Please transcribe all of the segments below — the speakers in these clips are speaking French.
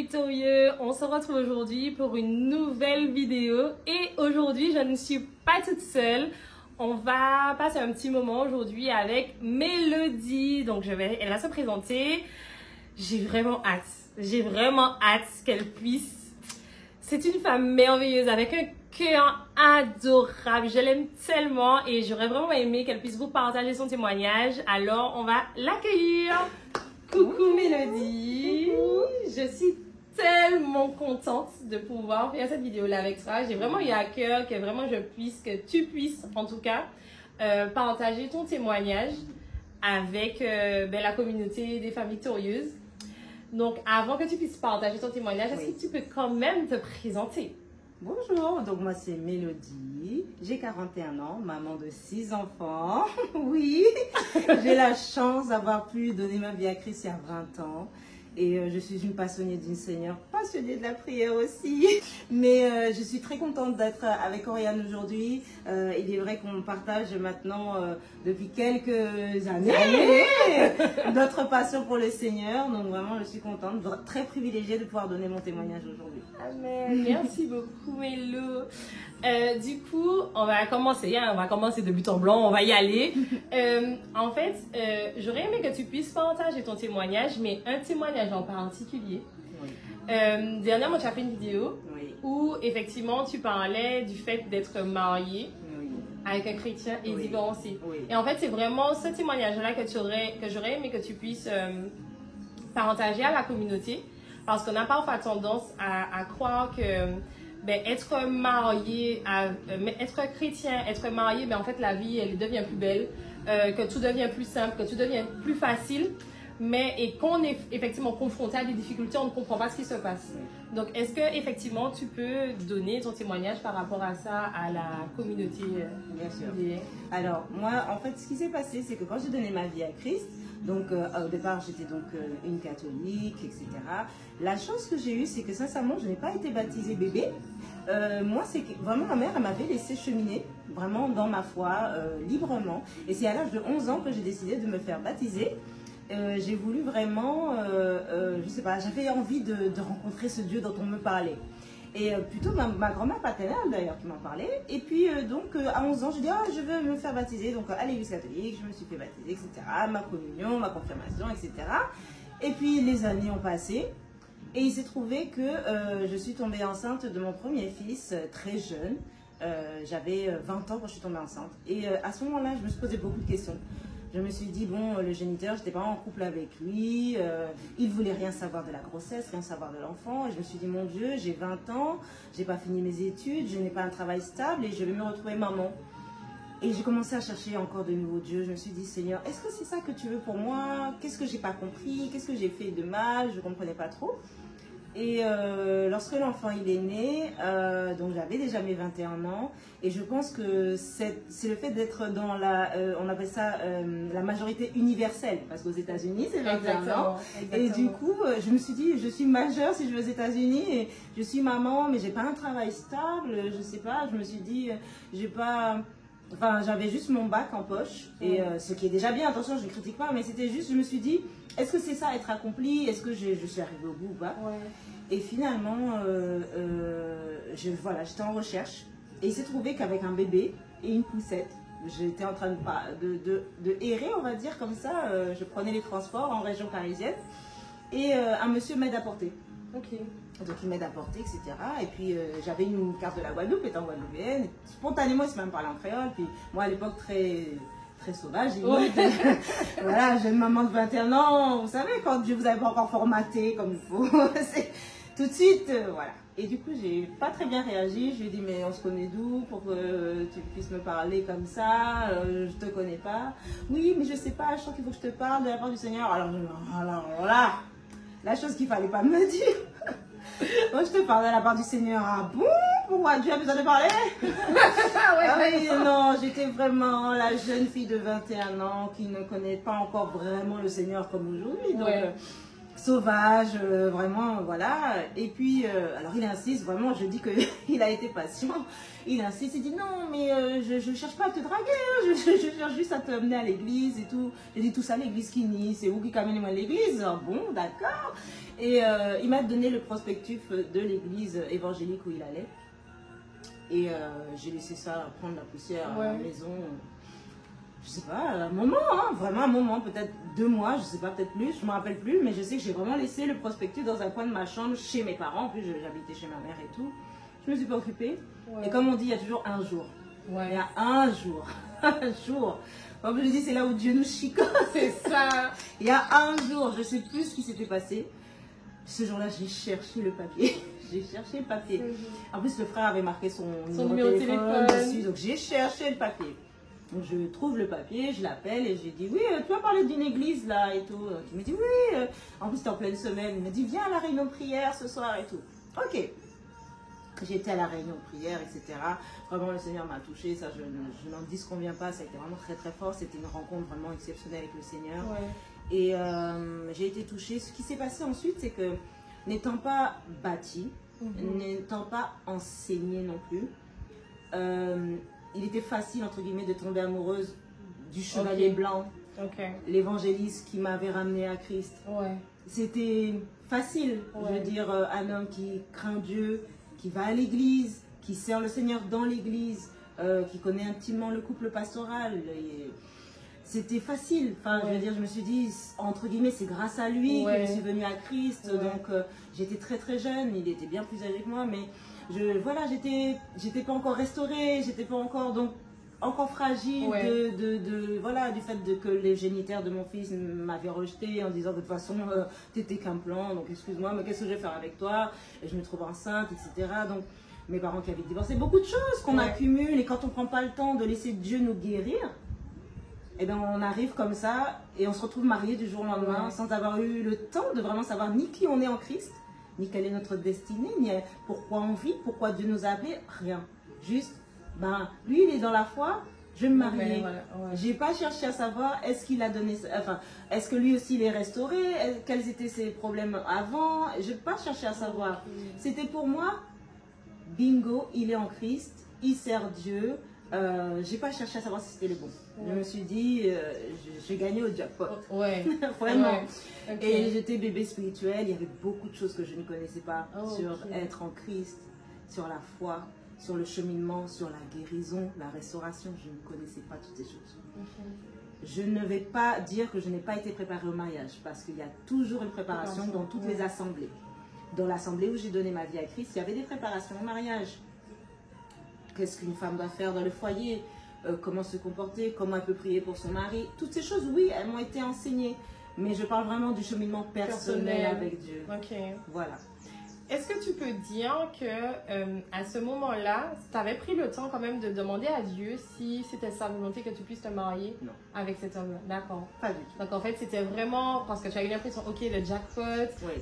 victorieux, on se retrouve aujourd'hui pour une nouvelle vidéo et aujourd'hui je ne suis pas toute seule. On va passer un petit moment aujourd'hui avec Mélodie, donc elle va se présenter. J'ai vraiment hâte qu'elle puisse. C'est une femme merveilleuse avec un cœur adorable, je l'aime tellement et j'aurais vraiment aimé qu'elle puisse vous partager son témoignage. Alors on va l'accueillir. Coucou Mélodie, je suis tellement contente de pouvoir faire cette vidéo-là avec toi. J'ai vraiment eu à cœur que tu puisses en tout cas partager ton témoignage avec la communauté des femmes victorieuses. Donc avant que tu puisses partager ton témoignage, est-ce que tu peux quand même te présenter? Bonjour, donc moi c'est Mélodie, j'ai 41 ans, maman de 6 enfants, oui, j'ai la chance d'avoir pu donner ma vie à Christ il y a 20 ans et je suis une passionnée du Seigneur, passionnée de la prière aussi, mais je suis très contente d'être avec Oriane aujourd'hui. Il est vrai qu'on partage maintenant depuis quelques années notre passion pour le Seigneur, donc vraiment je suis contente, très privilégiée de pouvoir donner mon témoignage aujourd'hui. Amen. Merci beaucoup Mélo. Du coup, on va commencer de but en blanc, on va y aller. En fait, j'aurais aimé que tu puisses partager ton témoignage, mais un témoignage en particulier. Oui. Dernièrement, tu as fait une vidéo où effectivement tu parlais du fait d'être mariée avec un chrétien et divorcé. Oui. Et en fait, c'est vraiment ce témoignage-là que j'aurais aimé que tu puisses partager à la communauté. Parce qu'on a parfois tendance à croire que être marié, être chrétien, être marié, en fait la vie elle devient plus belle, que tout devient plus simple, que tout devient plus facile. Et qu'on est effectivement confronté à des difficultés, on ne comprend pas ce qui se passe. Donc est-ce que effectivement tu peux donner ton témoignage par rapport à ça à la communauté? Bien sûr. Alors moi en fait ce qui s'est passé c'est que quand j'ai donné ma vie à Christ, donc au départ j'étais donc une catholique, etc. La chance que j'ai eue c'est que sincèrement je n'ai pas été baptisée bébé. Moi c'est que vraiment ma mère elle m'avait laissé cheminer vraiment dans ma foi librement. Et c'est à l'âge de 11 ans que j'ai décidé de me faire baptiser. J'ai voulu vraiment, je sais pas, j'avais envie de rencontrer ce Dieu dont on me parlait. Et plutôt ma grand-mère paternelle d'ailleurs qui m'en parlait. Et puis donc à 11 ans, je dis je veux me faire baptiser. Donc à l'église catholique, je me suis fait baptiser, etc. Ma communion, ma confirmation, etc. Et puis les années ont passé. Et il s'est trouvé que je suis tombée enceinte de mon premier fils très jeune. J'avais 20 ans quand je suis tombée enceinte. Et à ce moment-là, je me suis posé beaucoup de questions. Je me suis dit, bon, le géniteur, je n'étais pas en couple avec lui, il ne voulait rien savoir de la grossesse, rien savoir de l'enfant. Et je me suis dit, mon Dieu, j'ai 20 ans, je n'ai pas fini mes études, je n'ai pas un travail stable et je vais me retrouver maman. Et j'ai commencé à chercher encore de nouveaux dieux. Je me suis dit, Seigneur, est-ce que c'est ça que tu veux pour moi? Qu'est-ce que je n'ai pas compris? Qu'est-ce que j'ai fait de mal? Je ne comprenais pas trop. Et lorsque l'enfant il est né, donc j'avais déjà mes 21 ans, et je pense que c'est le fait d'être dans on appelle ça la majorité universelle, parce qu'aux États-Unis c'est 21 ans. Et du coup, je me suis dit, je suis majeure si je vais aux États-Unis, et je suis maman, mais j'ai pas un travail stable, je sais pas, je me suis dit, j'ai pas. Enfin, j'avais juste mon bac en poche, et ce qui est déjà bien, attention, je ne critique pas, mais c'était juste, je me suis dit, est-ce que c'est ça être accompli? Est-ce que je suis arrivée au bout ou pas? Et finalement, j'étais en recherche, et il s'est trouvé qu'avec un bébé et une poussette, j'étais en train de errer, on va dire, comme ça, je prenais les transports en région parisienne, et un monsieur m'aide à porter. Donc il m'aide à porter, etc. Et puis j'avais une carte de la Guadeloupe, étant guadeloupéenne. Spontanément, il se même parlé en créole. Puis moi, à l'époque, très sauvage. Voilà, jeune maman de 21 ans. Vous savez, quand Dieu vous avait pas encore formaté comme il faut, tout de suite, voilà. Et du coup, j'ai pas très bien réagi. Je lui ai dit, mais on se connaît d'où pour que tu puisses me parler comme ça? Je te connais pas. Oui, mais je sais pas, je sens qu'il faut que je te parle de la part du Seigneur. Alors là, la chose qu'il fallait pas me dire. Moi, je te parle de la part du Seigneur. Ah bon? Pourquoi Dieu a besoin de parler? Oui, non, j'étais vraiment la jeune fille de 21 ans qui ne connaît pas encore vraiment le Seigneur comme aujourd'hui. Donc, sauvage, vraiment, voilà. Et puis, alors il insiste, vraiment, je dis qu'il a été patient. Il insiste, il dit non, mais je ne cherche pas à te draguer, hein, je cherche juste à te amener à l'église et tout. J'ai dit tout ça, l'église qui nie, c'est où qui amène moi à l'église? Ah, bon, d'accord. Et il m'a donné le prospectus de l'église évangélique où il allait. Et j'ai laissé ça prendre la poussière à la maison. Je sais pas, un moment, hein, vraiment un moment, peut-être 2 mois, je sais pas, peut-être plus, je me rappelle plus, mais je sais que j'ai vraiment laissé le prospectus dans un coin de ma chambre chez mes parents. En plus, j'habitais chez ma mère et tout. Je me suis pas occupée. Et comme on dit, il y a toujours un jour. Il y a un jour. Un jour. Comme je dis, c'est là où Dieu nous chicote. C'est ça. Il y a un jour, je sais plus ce qui s'était passé. Ce jour-là, j'ai cherché le papier. J'ai cherché le papier. En plus, le frère avait marqué son numéro de téléphone dessus, donc j'ai cherché le papier. Donc je trouve le papier, je l'appelle et je lui dis oui, tu as parlé d'une église là et tout. Il me dit oui, en plus c'était en pleine semaine. Il me dit viens à la réunion de prière ce soir et tout. Ok. J'étais à la réunion de prière, etc. Vraiment le Seigneur m'a touchée, ça je n'en dis qu'on vient pas, ça a été vraiment très très fort. C'était une rencontre vraiment exceptionnelle avec le Seigneur. Et j'ai été touchée. Ce qui s'est passé ensuite, c'est que n'étant pas bâtie, n'étant pas enseignée non plus, il était facile, entre guillemets, de tomber amoureuse du chevalier blanc, l'évangéliste qui m'avait ramené à Christ. C'était facile, je veux dire, un homme qui craint Dieu, qui va à l'église, qui sert le Seigneur dans l'église, qui connaît intimement le couple pastoral. C'était facile. Enfin, je veux dire, je me suis dit, entre guillemets, c'est grâce à lui que je suis venue à Christ. Donc, j'étais très très jeune, il était bien plus âgé que moi, mais voilà, j'étais pas encore restaurée, j'étais pas encore, donc, encore fragile voilà, du fait que les géniteurs de mon fils m'avaient rejeté en disant que de toute façon, t'étais qu'un plan, donc excuse-moi, mais qu'est-ce que je vais faire avec toi? Et je me trouve enceinte, etc. Donc, mes parents qui avaient divorcé, beaucoup de choses qu'on accumule, et quand on prend pas le temps de laisser Dieu nous guérir, et bien on arrive comme ça, et on se retrouve mariés du jour au lendemain, sans avoir eu le temps de vraiment savoir ni qui on est en Christ, ni quelle est notre destinée, ni pourquoi on vit, pourquoi Dieu nous a appelés, rien. Juste, lui il est dans la foi, je vais me marier. J'ai pas cherché à savoir est-ce qu'il a donné, enfin, est-ce que lui aussi il est restauré, quels étaient ses problèmes avant, je n'ai pas cherché à savoir. C'était pour moi, bingo, il est en Christ, il sert Dieu. J'ai pas cherché à savoir si c'était le bon. Je me suis dit, j'ai gagné au jackpot. Vraiment. Et j'étais bébé spirituel. Il y avait beaucoup de choses que je ne connaissais pas sur être en Christ, sur la foi, sur le cheminement, sur la guérison, la restauration. Je ne connaissais pas toutes ces choses. Je ne vais pas dire que je n'ai pas été préparée au mariage, parce qu'il y a toujours une préparation dans toutes les assemblées. Dans l'assemblée où j'ai donné ma vie à Christ, il y avait des préparations au mariage. Qu'est-ce qu'une femme doit faire dans le foyer, comment se comporter, comment elle peut prier pour son mari. Toutes ces choses, oui, elles m'ont été enseignées. Mais je parle vraiment du cheminement personnel avec Dieu. Voilà. Est-ce que tu peux dire que à ce moment-là, tu avais pris le temps quand même de demander à Dieu si c'était sa volonté que tu puisses te marier avec cet homme-là? D'accord. Pas du tout. Donc en fait, c'était vraiment parce que tu as eu l'impression, ok, le jackpot,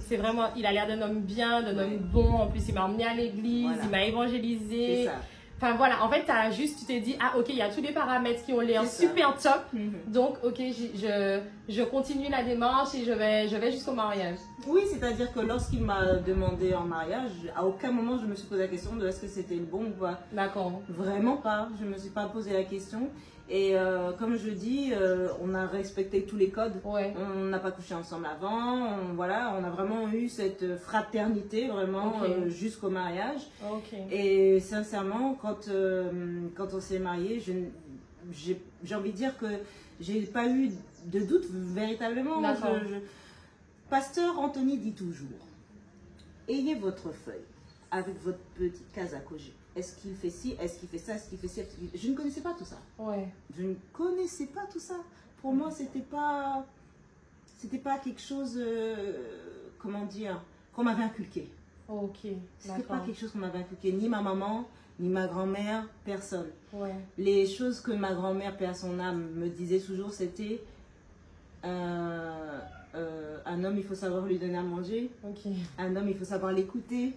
c'est vraiment, il a l'air d'un homme bien, d'un homme bon. En plus, il m'a emmené à l'église, il m'a évangélisé. C'est ça. Enfin voilà, en fait, tu t'es dit, ah ok, il y a tous les paramètres qui ont l'air super top. Donc ok, je continue la démarche et je vais jusqu'au mariage. Oui, c'est-à-dire que lorsqu'il m'a demandé en mariage, à aucun moment je me suis posé la question de est-ce que c'était le bon ou pas. D'accord. Vraiment pas, je ne me suis pas posé la question. Et comme je dis, on a respecté tous les codes. On n'a pas couché ensemble avant. Voilà, on a vraiment eu cette fraternité vraiment jusqu'au mariage. Et sincèrement, quand on s'est mariés, j'ai envie de dire que j'ai pas eu de doute véritablement. Pasteur Anthony dit toujours, ayez votre feuille avec votre petite case à cocher. Est-ce qu'il fait ci, est-ce qu'il fait ça, est-ce qu'il fait ci, je ne connaissais pas tout ça. Je ne connaissais pas tout ça. Pour moi, c'était pas quelque chose, comment dire, qu'on m'avait inculqué. C'était pas quelque chose qu'on m'avait inculqué, ni ma maman, ni ma grand-mère, personne. Les choses que ma grand-mère, paix à son âme, me disait toujours, c'était un homme, il faut savoir lui donner à manger. Un homme, il faut savoir l'écouter.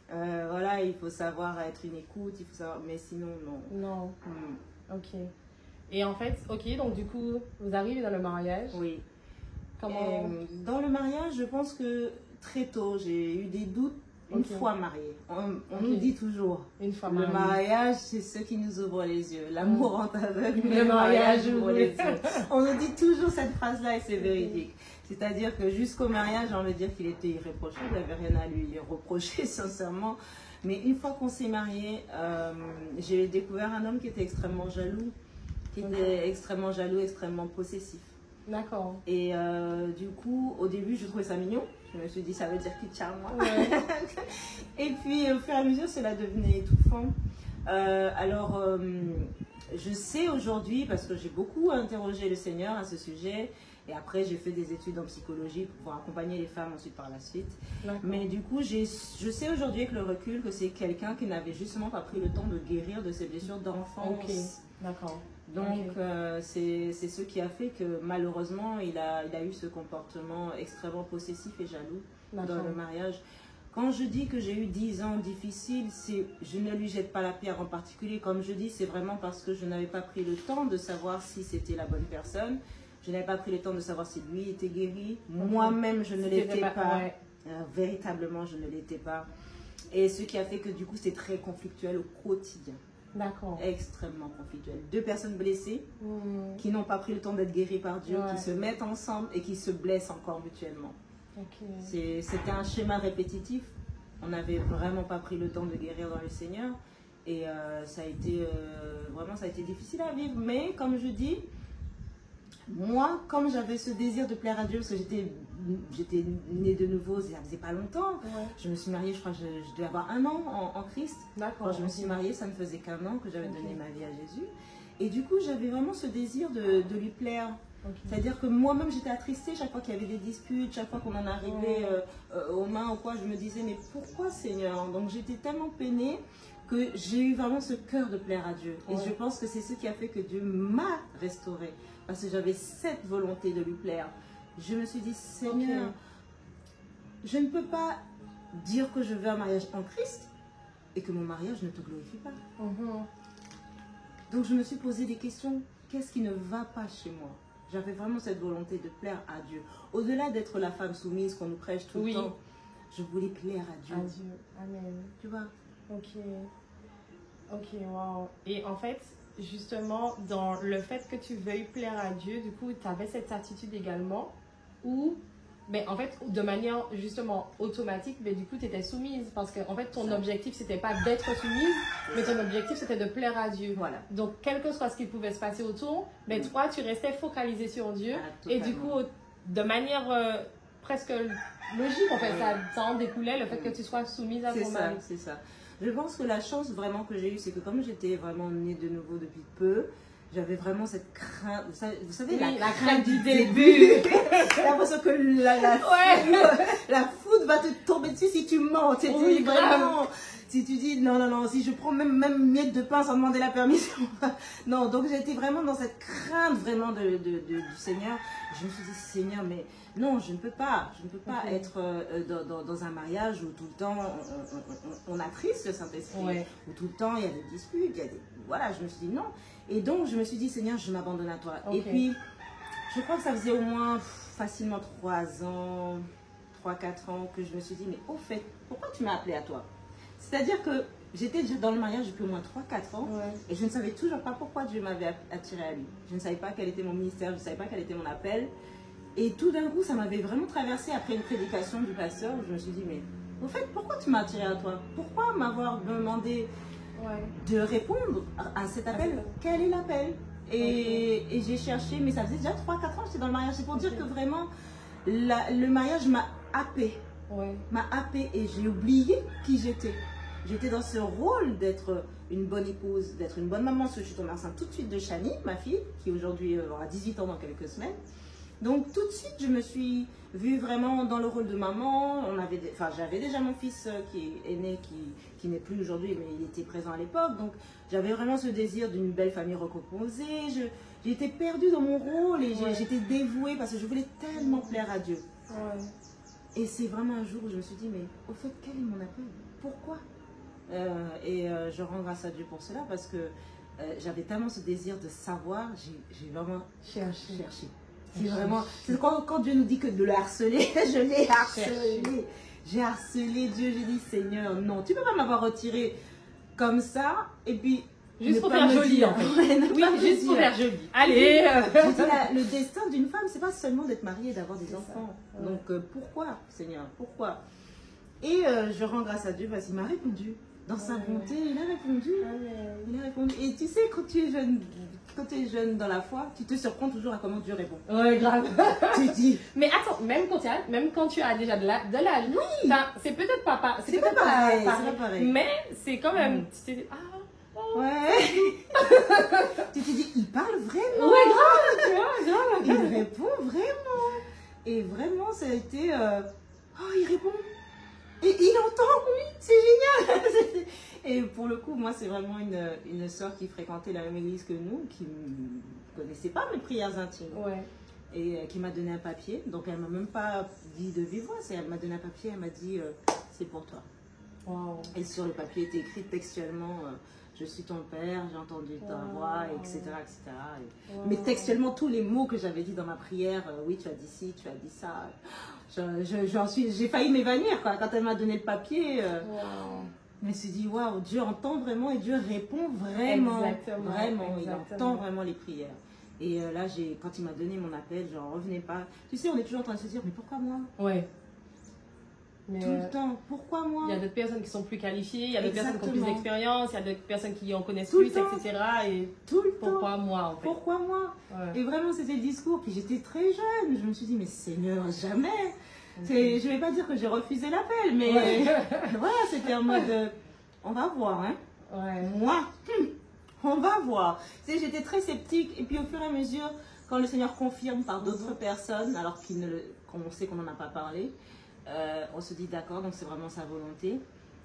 Voilà, il faut savoir être une écoute, il faut savoir, mais sinon, non. Et en fait, donc du coup, vous arrivez dans le mariage. Comment... Dans le mariage, je pense que très tôt, j'ai eu des doutes une fois mariée. On nous dit toujours, une fois le mariée. mariage, c'est ce qui nous ouvre les yeux. L'amour rend aveugle, mais Le le mariage ouvre les ouvre. yeux. On nous dit toujours cette phrase-là et c'est véridique. C'est-à-dire que jusqu'au mariage, on veut dire qu'il était irréprochable, il n'y avait rien à lui reprocher, sincèrement. Mais une fois qu'on s'est marié, j'ai découvert un homme qui était extrêmement jaloux, extrêmement possessif. D'accord. Et du coup, au début, je trouvais ça mignon. Je me suis dit, ça veut dire qu'il charme moi. Ouais. Et puis, au fur et à mesure, cela devenait étouffant. Je sais aujourd'hui, parce que j'ai beaucoup interrogé le Seigneur à ce sujet, et après, j'ai fait des études en psychologie pour pouvoir accompagner les femmes ensuite par la suite. Mais du coup, je sais aujourd'hui avec le recul que c'est quelqu'un qui n'avait justement pas pris le temps de guérir de ses blessures d'enfance. Ok, d'accord. Donc, c'est ce qui a fait que malheureusement, il a eu ce comportement extrêmement possessif et jaloux dans le mariage. Quand je dis que j'ai eu 10 ans difficiles, je ne lui jette pas la pierre en particulier. Comme je dis, c'est vraiment parce que je n'avais pas pris le temps de savoir si c'était la bonne personne. Je n'avais pas pris le temps de savoir si lui était guéri. Moi-même, je ne l'étais pas. Ouais. Véritablement, je ne l'étais pas. Et ce qui a fait que du coup, c'est très conflictuel au quotidien. D'accord. Extrêmement conflictuel. 2 personnes blessées qui n'ont pas pris le temps d'être guéries par Dieu, qui se mettent ensemble et qui se blessent encore mutuellement. C'était un schéma répétitif. On n'avait vraiment pas pris le temps de guérir dans le Seigneur. Et ça a été difficile à vivre. Mais comme je dis, moi, comme j'avais ce désir de plaire à Dieu, parce que j'étais née de nouveau, ça faisait pas longtemps. Je me suis mariée, je crois que je devais avoir 1 an en Christ. Quand je me suis mariée, ça ne faisait qu'1 an que j'avais donné ma vie à Jésus. Et du coup, j'avais vraiment ce désir de lui plaire. C'est-à-dire que moi-même, j'étais attristée chaque fois qu'il y avait des disputes, chaque fois qu'on en arrivait aux mains ou quoi, je me disais, mais pourquoi Seigneur? Donc j'étais tellement peinée que j'ai eu vraiment ce cœur de plaire à Dieu. Et je pense que c'est ce qui a fait que Dieu m'a restaurée. Parce que j'avais cette volonté de lui plaire. Je me suis dit, Seigneur, je ne peux pas dire que je veux un mariage en Christ et que mon mariage ne te glorifie pas. Donc je me suis posé des questions. Qu'est-ce qui ne va pas chez moi? J'avais vraiment cette volonté de plaire à Dieu. Au-delà d'être la femme soumise qu'on nous prêche tout le temps, je voulais plaire à Dieu. À Dieu, amen. Tu vois? Ok, wow. Et en fait, justement, dans le fait que tu veuilles plaire à Dieu, du coup, tu avais cette attitude également où, ben, en fait, de manière justement automatique, ben, du coup, tu étais soumise. Parce que, en fait, ton objectif, c'était pas d'être soumise, mais ton objectif, c'était de plaire à Dieu. Voilà. Donc, quel que soit ce qui pouvait se passer autour, ben, toi, tu restais focalisé sur Dieu. Et du coup, de manière presque logique, en fait, ça en découlait le fait que tu sois soumise à ton mari. C'est ça. Je pense que la chance vraiment que j'ai eue, c'est que comme j'étais vraiment née de nouveau depuis peu, j'avais vraiment cette crainte, vous savez, la crainte du début. J'ai l'impression que la foudre va te tomber dessus si tu mens. Vraiment. Si tu dis non, si je prends même miette de pain sans demander la permission. Non, donc j'étais vraiment dans cette crainte vraiment du Seigneur. Je me suis dit, Seigneur, mais non, je ne peux pas être dans un mariage où tout le temps on attriste le Saint-Esprit, où tout le temps il y a des disputes, voilà, je me suis dit non. Et donc je me suis dit, Seigneur, je m'abandonne à toi. Et puis, je crois que ça faisait au moins facilement 3 ans, 3-4 ans que je me suis dit, mais au fait, pourquoi tu m'as appelé à toi? C'est-à-dire que j'étais déjà dans le mariage depuis au moins 3-4 ans et je ne savais toujours pas pourquoi Dieu m'avait attiré à lui. Je ne savais pas quel était mon ministère, je ne savais pas quel était mon appel. Et tout d'un coup, ça m'avait vraiment traversé après une prédication du pasteur où je me suis dit, mais au fait, pourquoi tu m'as attiré à toi? Pourquoi m'avoir demandé de répondre à cet appel? Quel est l'appel? Et j'ai cherché, mais ça faisait déjà 3-4 ans que j'étais dans le mariage. C'est pour dire que vraiment, le mariage m'a happée. M'a happée et j'ai oublié qui j'étais. J'étais dans ce rôle d'être une bonne épouse, d'être une bonne maman, parce que je suis tombée enceinte tout de suite de Shani, ma fille, qui aujourd'hui aura 18 ans dans quelques semaines. Donc tout de suite, je me suis vue vraiment dans le rôle de maman. J'avais déjà mon fils qui est né, qui n'est plus aujourd'hui, mais il était présent à l'époque. Donc j'avais vraiment ce désir d'une belle famille recomposée. J'étais perdue dans mon rôle et j'étais dévouée parce que je voulais tellement plaire à Dieu. Et c'est vraiment un jour où je me suis dit, mais au fait, quel est mon appel? Pourquoi? Je rends grâce à Dieu pour cela parce que j'avais tellement ce désir de savoir, j'ai vraiment cherché. C'est vraiment, c'est quand Dieu nous dit que de le harceler, je l'ai harcelé. J'ai harcelé Dieu, j'ai dit Seigneur, non, tu peux pas m'avoir retiré comme ça et puis juste pour faire joli en fait. Oui, juste pour faire joli. Allez. Je dis, le destin d'une femme, c'est pas seulement d'être mariée et d'avoir des enfants. Ouais. Donc pourquoi, Seigneur, pourquoi? Et je rends grâce à Dieu parce qu'il m'a répondu. Dans sa bonté, il a répondu. Il a répondu. Et tu sais, quand tu es jeune dans la foi, tu te surprends toujours à comment Dieu répond. Ouais, grave. Tu dis. Mais attends, même quand tu as déjà de l'âge, oui. C'est peut-être pas pareil. C'est pas pareil. Mais c'est quand même. Tu t'es dit, ouais. Tu te dis, il parle vraiment. Ouais, grave, tu vois, grave. Il répond vraiment. Et vraiment, ça a été. Il répond. Et il entend, oui, c'est génial. Et pour le coup, moi, c'est vraiment une sœur qui fréquentait la même église que nous, qui ne connaissait pas mes prières intimes. Ouais. Et qui m'a donné un papier. Donc, elle ne m'a même pas dit de vive voix. Elle m'a donné un papier, elle m'a dit, c'est pour toi. Wow. Et sur le papier était écrit textuellement, je suis ton père, j'ai entendu ta voix, etc. etc. Mais textuellement, tous les mots que j'avais dit dans ma prière, oui, tu as dit ci, tu as dit ça. J'ai failli m'évanouir quand elle m'a donné le papier. Je me suis dit, waouh, Dieu entend vraiment et Dieu répond vraiment. Exactement, vraiment, il entend vraiment les prières. Et là, quand il m'a donné mon appel, j'en revenais pas. Tu sais, on est toujours en train de se dire, mais pourquoi moi? Ouais. Mais tout le temps, pourquoi moi? Il y a d'autres personnes qui sont plus qualifiées, il y a d'autres personnes qui ont plus d'expérience, il y a d'autres personnes qui en connaissent tout plus, etc. Et tout le pourquoi moi en fait? Pourquoi moi? Et vraiment, c'était le discours. Puis j'étais très jeune. Je me suis dit, mais Seigneur, jamais. Je ne vais pas dire que j'ai refusé l'appel, mais voilà, c'était en mode, on va voir, hein. Moi, on va voir. Tu sais, j'étais très sceptique. Et puis au fur et à mesure, quand le Seigneur confirme par d'autres personnes, alors qu'on sait qu'on n'en a pas parlé, on se dit d'accord, donc c'est vraiment sa volonté.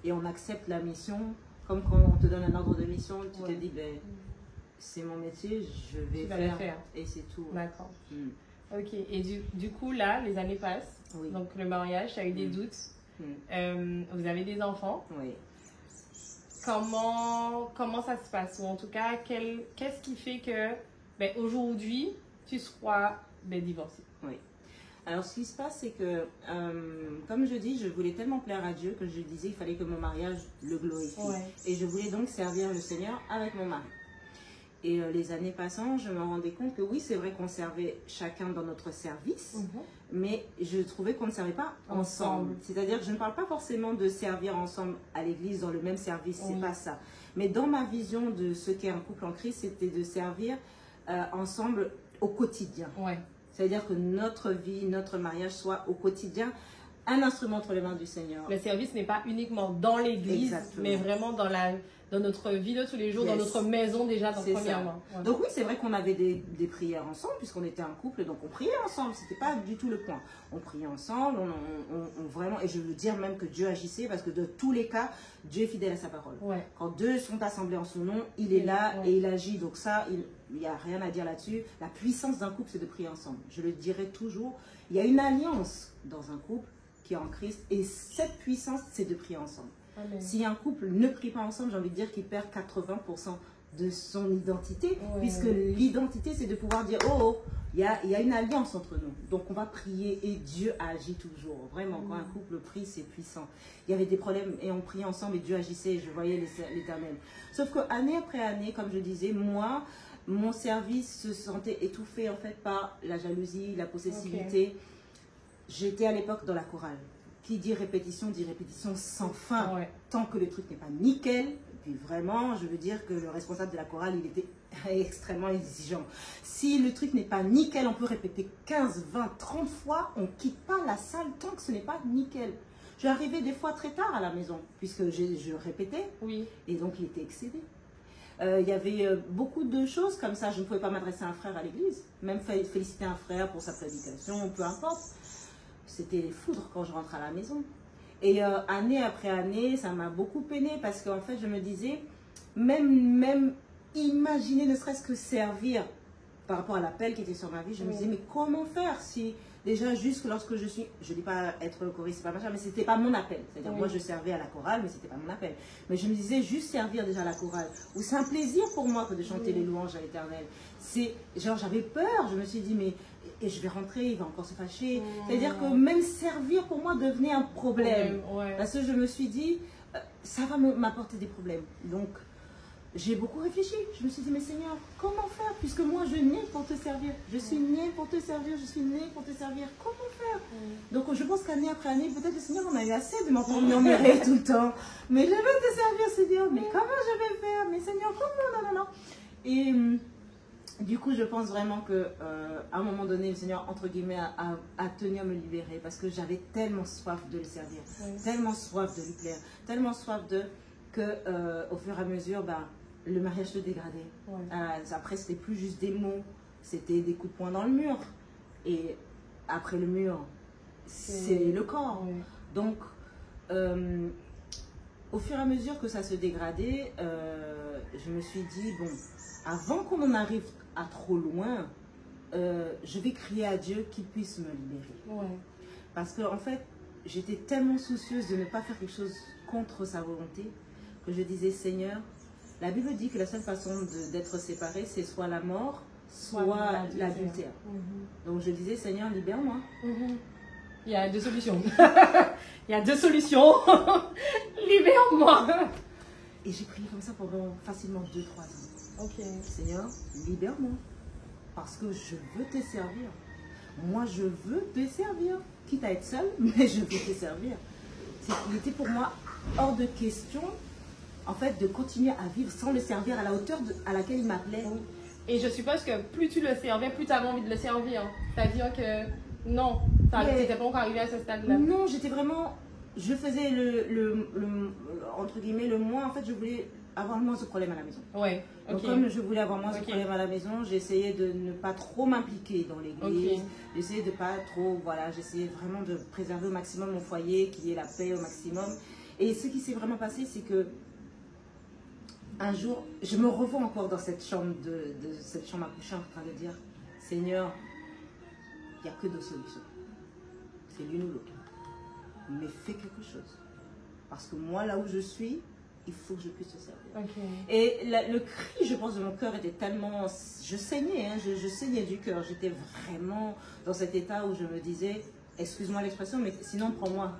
Et on accepte la mission. Comme quand on te donne un ordre de mission, tu te dis, ben, c'est mon métier, je vais faire. Et c'est tout. D'accord. Ok, et du coup, là, les années passent. Oui. Donc le mariage, tu as eu des doutes. Vous avez des enfants. Oui. Comment ça se passe? Ou en tout cas, qu'est-ce qui fait que aujourd'hui, tu sois divorcée? Oui. Alors, ce qui se passe, c'est que, comme je dis, je voulais tellement plaire à Dieu que je disais qu'il fallait que mon mariage le glorifie. Et je voulais donc servir le Seigneur avec mon mari. Et les années passant, je me rendais compte que oui, c'est vrai qu'on servait chacun dans notre service, mais je trouvais qu'on ne servait pas ensemble. C'est-à-dire que je ne parle pas forcément de servir ensemble à l'église dans le même service, c'est pas ça. Mais dans ma vision de ce qu'est un couple en Christ, c'était de servir ensemble au quotidien. C'est-à-dire que notre vie, notre mariage soit au quotidien un instrument entre les mains du Seigneur. Le service n'est pas uniquement dans l'église, mais vraiment dans notre vie de tous les jours, dans notre maison déjà, premièrement. Donc oui, c'est vrai qu'on avait des prières ensemble, puisqu'on était un couple, donc on priait ensemble, c'était pas du tout le point. On priait ensemble, vraiment, et je veux dire même que Dieu agissait, parce que de tous les cas, Dieu est fidèle à sa parole. Quand deux sont assemblés en son nom, il est là et il agit, donc ça, il n'y a rien à dire là-dessus. La puissance d'un couple, c'est de prier ensemble. Je le dirai toujours, il y a une alliance dans un couple qui est en Christ, et cette puissance, c'est de prier ensemble. Amen. Si un couple ne prie pas ensemble, j'ai envie de dire qu'il perd 80% de son identité, puisque l'identité, c'est de pouvoir dire, il y a une alliance entre nous. Donc, on va prier et Dieu agit toujours. Vraiment, quand un couple prie, c'est puissant. Il y avait des problèmes et on priait ensemble et Dieu agissait et je voyais l'Éternel. Sauf qu'année après année, comme je disais, moi, mon service se sentait étouffé en fait par la jalousie, la possessivité. J'étais à l'époque dans la chorale. Qui dit répétition sans fin. Tant que le truc n'est pas nickel. Et puis vraiment, je veux dire que le responsable de la chorale, il était extrêmement exigeant. Si le truc n'est pas nickel, on peut répéter 15, 20, 30 fois. On ne quitte pas la salle tant que ce n'est pas nickel. Je suis arrivée des fois très tard à la maison, puisque je répétais. Et donc, il était excédé. Il y avait beaucoup de choses comme ça. Je ne pouvais pas m'adresser à un frère à l'église. Même féliciter un frère pour sa prédication, peu importe. C'était les foudres quand je rentre à la maison. Et année après année, ça m'a beaucoup peiné parce qu'en fait, je me disais, même imaginer ne serait-ce que servir par rapport à l'appel qui était sur ma vie, je me disais, mais comment faire si déjà juste lorsque je dis pas être choriste, c'est pas machin, mais c'était pas mon appel. C'est-à-dire, moi, je servais à la chorale, mais c'était pas mon appel. Mais je me disais, juste servir déjà à la chorale, ou c'est un plaisir pour moi que de chanter les louanges à l'Éternel. C'est, genre, j'avais peur, je me suis dit, mais et je vais rentrer, il va encore se fâcher. C'est-à-dire que même servir pour moi devenait un problème. Parce que je me suis dit, ça va m'apporter des problèmes. Donc, j'ai beaucoup réfléchi. Je me suis dit, mais Seigneur, comment faire? Puisque moi, je nais pour te servir. Je suis née pour te servir. Je suis née pour te servir. Comment faire? Donc, je pense qu'année après année, peut-être le Seigneur en a eu assez de m'entendre murmurer tout le temps. Mais je veux te servir, Seigneur. Mais comment je vais faire? Mais Seigneur, comment? Non, non, non. Et du coup, je pense vraiment que à un moment donné, le Seigneur, entre guillemets, a tenu à me libérer parce que j'avais tellement soif de le servir, tellement soif de lui plaire, tellement soif au fur et à mesure, le mariage se dégradait. Après, c'était plus juste des mots, c'était des coups de poing dans le mur. Et après le mur, c'est le corps. Donc, au fur et à mesure que ça se dégradait, je me suis dit, bon, avant qu'on en arrive à trop loin, je vais crier à Dieu qu'il puisse me libérer. Parce que en fait, j'étais tellement soucieuse de ne pas faire quelque chose contre sa volonté que je disais, Seigneur, la Bible dit que la seule façon d'être séparé, c'est soit la mort, soit l'adultère. Donc je disais, Seigneur, libère-moi. Il y a deux solutions. Il y a deux solutions. Libère-moi. Et j'ai prié comme ça pendant facilement 2-3 ans. Seigneur, libère-moi. Parce que je veux te servir. Moi, je veux te servir. Quitte à être seule, mais je veux te servir. Il était pour moi hors de question, en fait, de continuer à vivre sans le servir à la hauteur à laquelle il m'appelait. Et je suppose que plus tu le servais, plus tu avais envie de le servir. C'est-à-dire que non, tu n'étais pas encore arrivé à ce stade-là. Non, j'étais vraiment... Je faisais entre guillemets, le moins. En fait, je voulais avoir moins de problèmes à la maison. Donc, comme je voulais avoir moins de problèmes à la maison, j'essayais de ne pas trop m'impliquer dans l'église. J'essayais de pas trop... Voilà, j'essayais vraiment de préserver au maximum mon foyer, qu'il y ait la paix au maximum. Et ce qui s'est vraiment passé, c'est que un jour, je me revois encore dans cette chambre cette chambre à coucher en train de dire, Seigneur, il n'y a que deux solutions. C'est l'une ou l'autre. Mais fais quelque chose. Parce que moi, là où je suis, il faut que je puisse te servir. Et le cri, je pense, de mon cœur était tellement... Je saignais, hein, je saignais du cœur. J'étais vraiment dans cet état où je me disais, excuse-moi l'expression, mais sinon, prends-moi.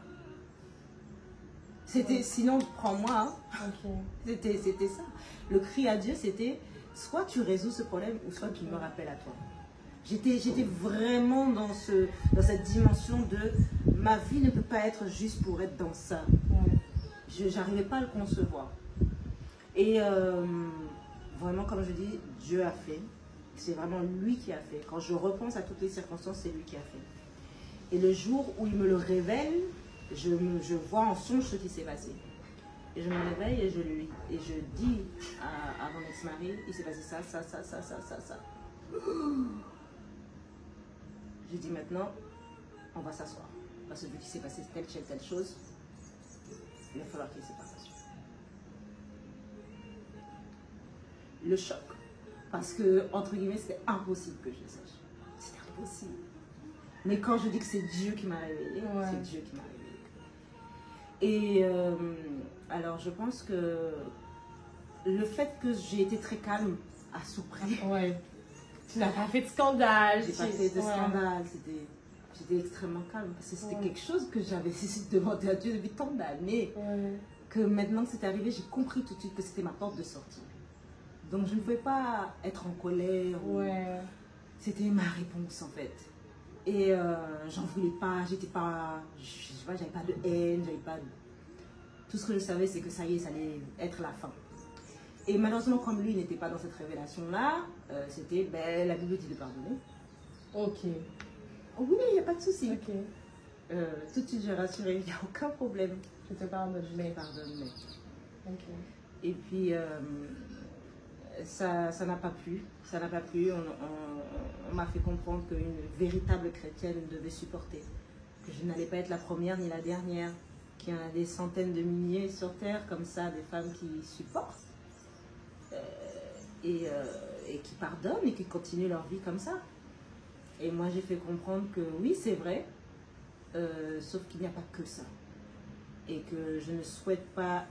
Sinon, prends-moi. C'était ça. Le cri à Dieu, c'était soit tu résous ce problème ou soit tu me rappelles à toi. J'étais vraiment dans cette dimension de ma vie ne peut pas être juste pour être dans ça. Je n'arrivais pas à le concevoir. Et vraiment, comme je dis, Dieu a fait. C'est vraiment lui qui a fait. Quand je repense à toutes les circonstances, c'est lui qui a fait. Et le jour où il me le révèle, je vois en songe ce qui s'est passé. Et je me réveille et je dis à mon ex-mari, il s'est passé ça. Je dis maintenant, on va s'asseoir. Parce que vu qu'il s'est passé telle chose, il va falloir qu'il y ait séparation. Le choc. Parce que, entre guillemets, c'était impossible que je le sache. C'était impossible. Mais quand je dis que c'est Dieu qui m'a réveillée, c'est Dieu qui m'a réveillée. Et alors, je pense que le fait que j'ai été très calme à ce près. Tu n'as pas fait de scandale. J'ai pas fait de scandale. J'étais extrêmement calme parce que c'était quelque chose que j'avais demandé à Dieu depuis tant d'années. Que maintenant que c'est arrivé, j'ai compris tout de suite que c'était ma porte de sortie. Donc, je ne pouvais pas être en colère. C'était ma réponse en fait. Et j'en voulais pas, j'étais pas, j'avais pas de haine, j'avais pas de... Tout ce que je savais, c'est que ça y est, ça allait être la fin. Et malheureusement, comme lui n'était pas dans cette révélation-là, c'était, la Bible dit de pardonner. Oui, il n'y a pas de souci. Tout de suite, j'ai rassuré, il n'y a aucun problème. Je te pardonne. Mais pardonne. Et puis, ça n'a pas plu. Ça n'a pas plu. On m'a fait comprendre qu'une véritable chrétienne devait supporter. Que je n'allais pas être la première ni la dernière. Qu'il y en a des centaines de milliers sur Terre, comme ça, des femmes qui supportent. Et qui pardonnent et qui continuent leur vie comme ça. Et moi, j'ai fait comprendre que oui, c'est vrai, sauf qu'il n'y a pas que ça. Et que je ne souhaite pas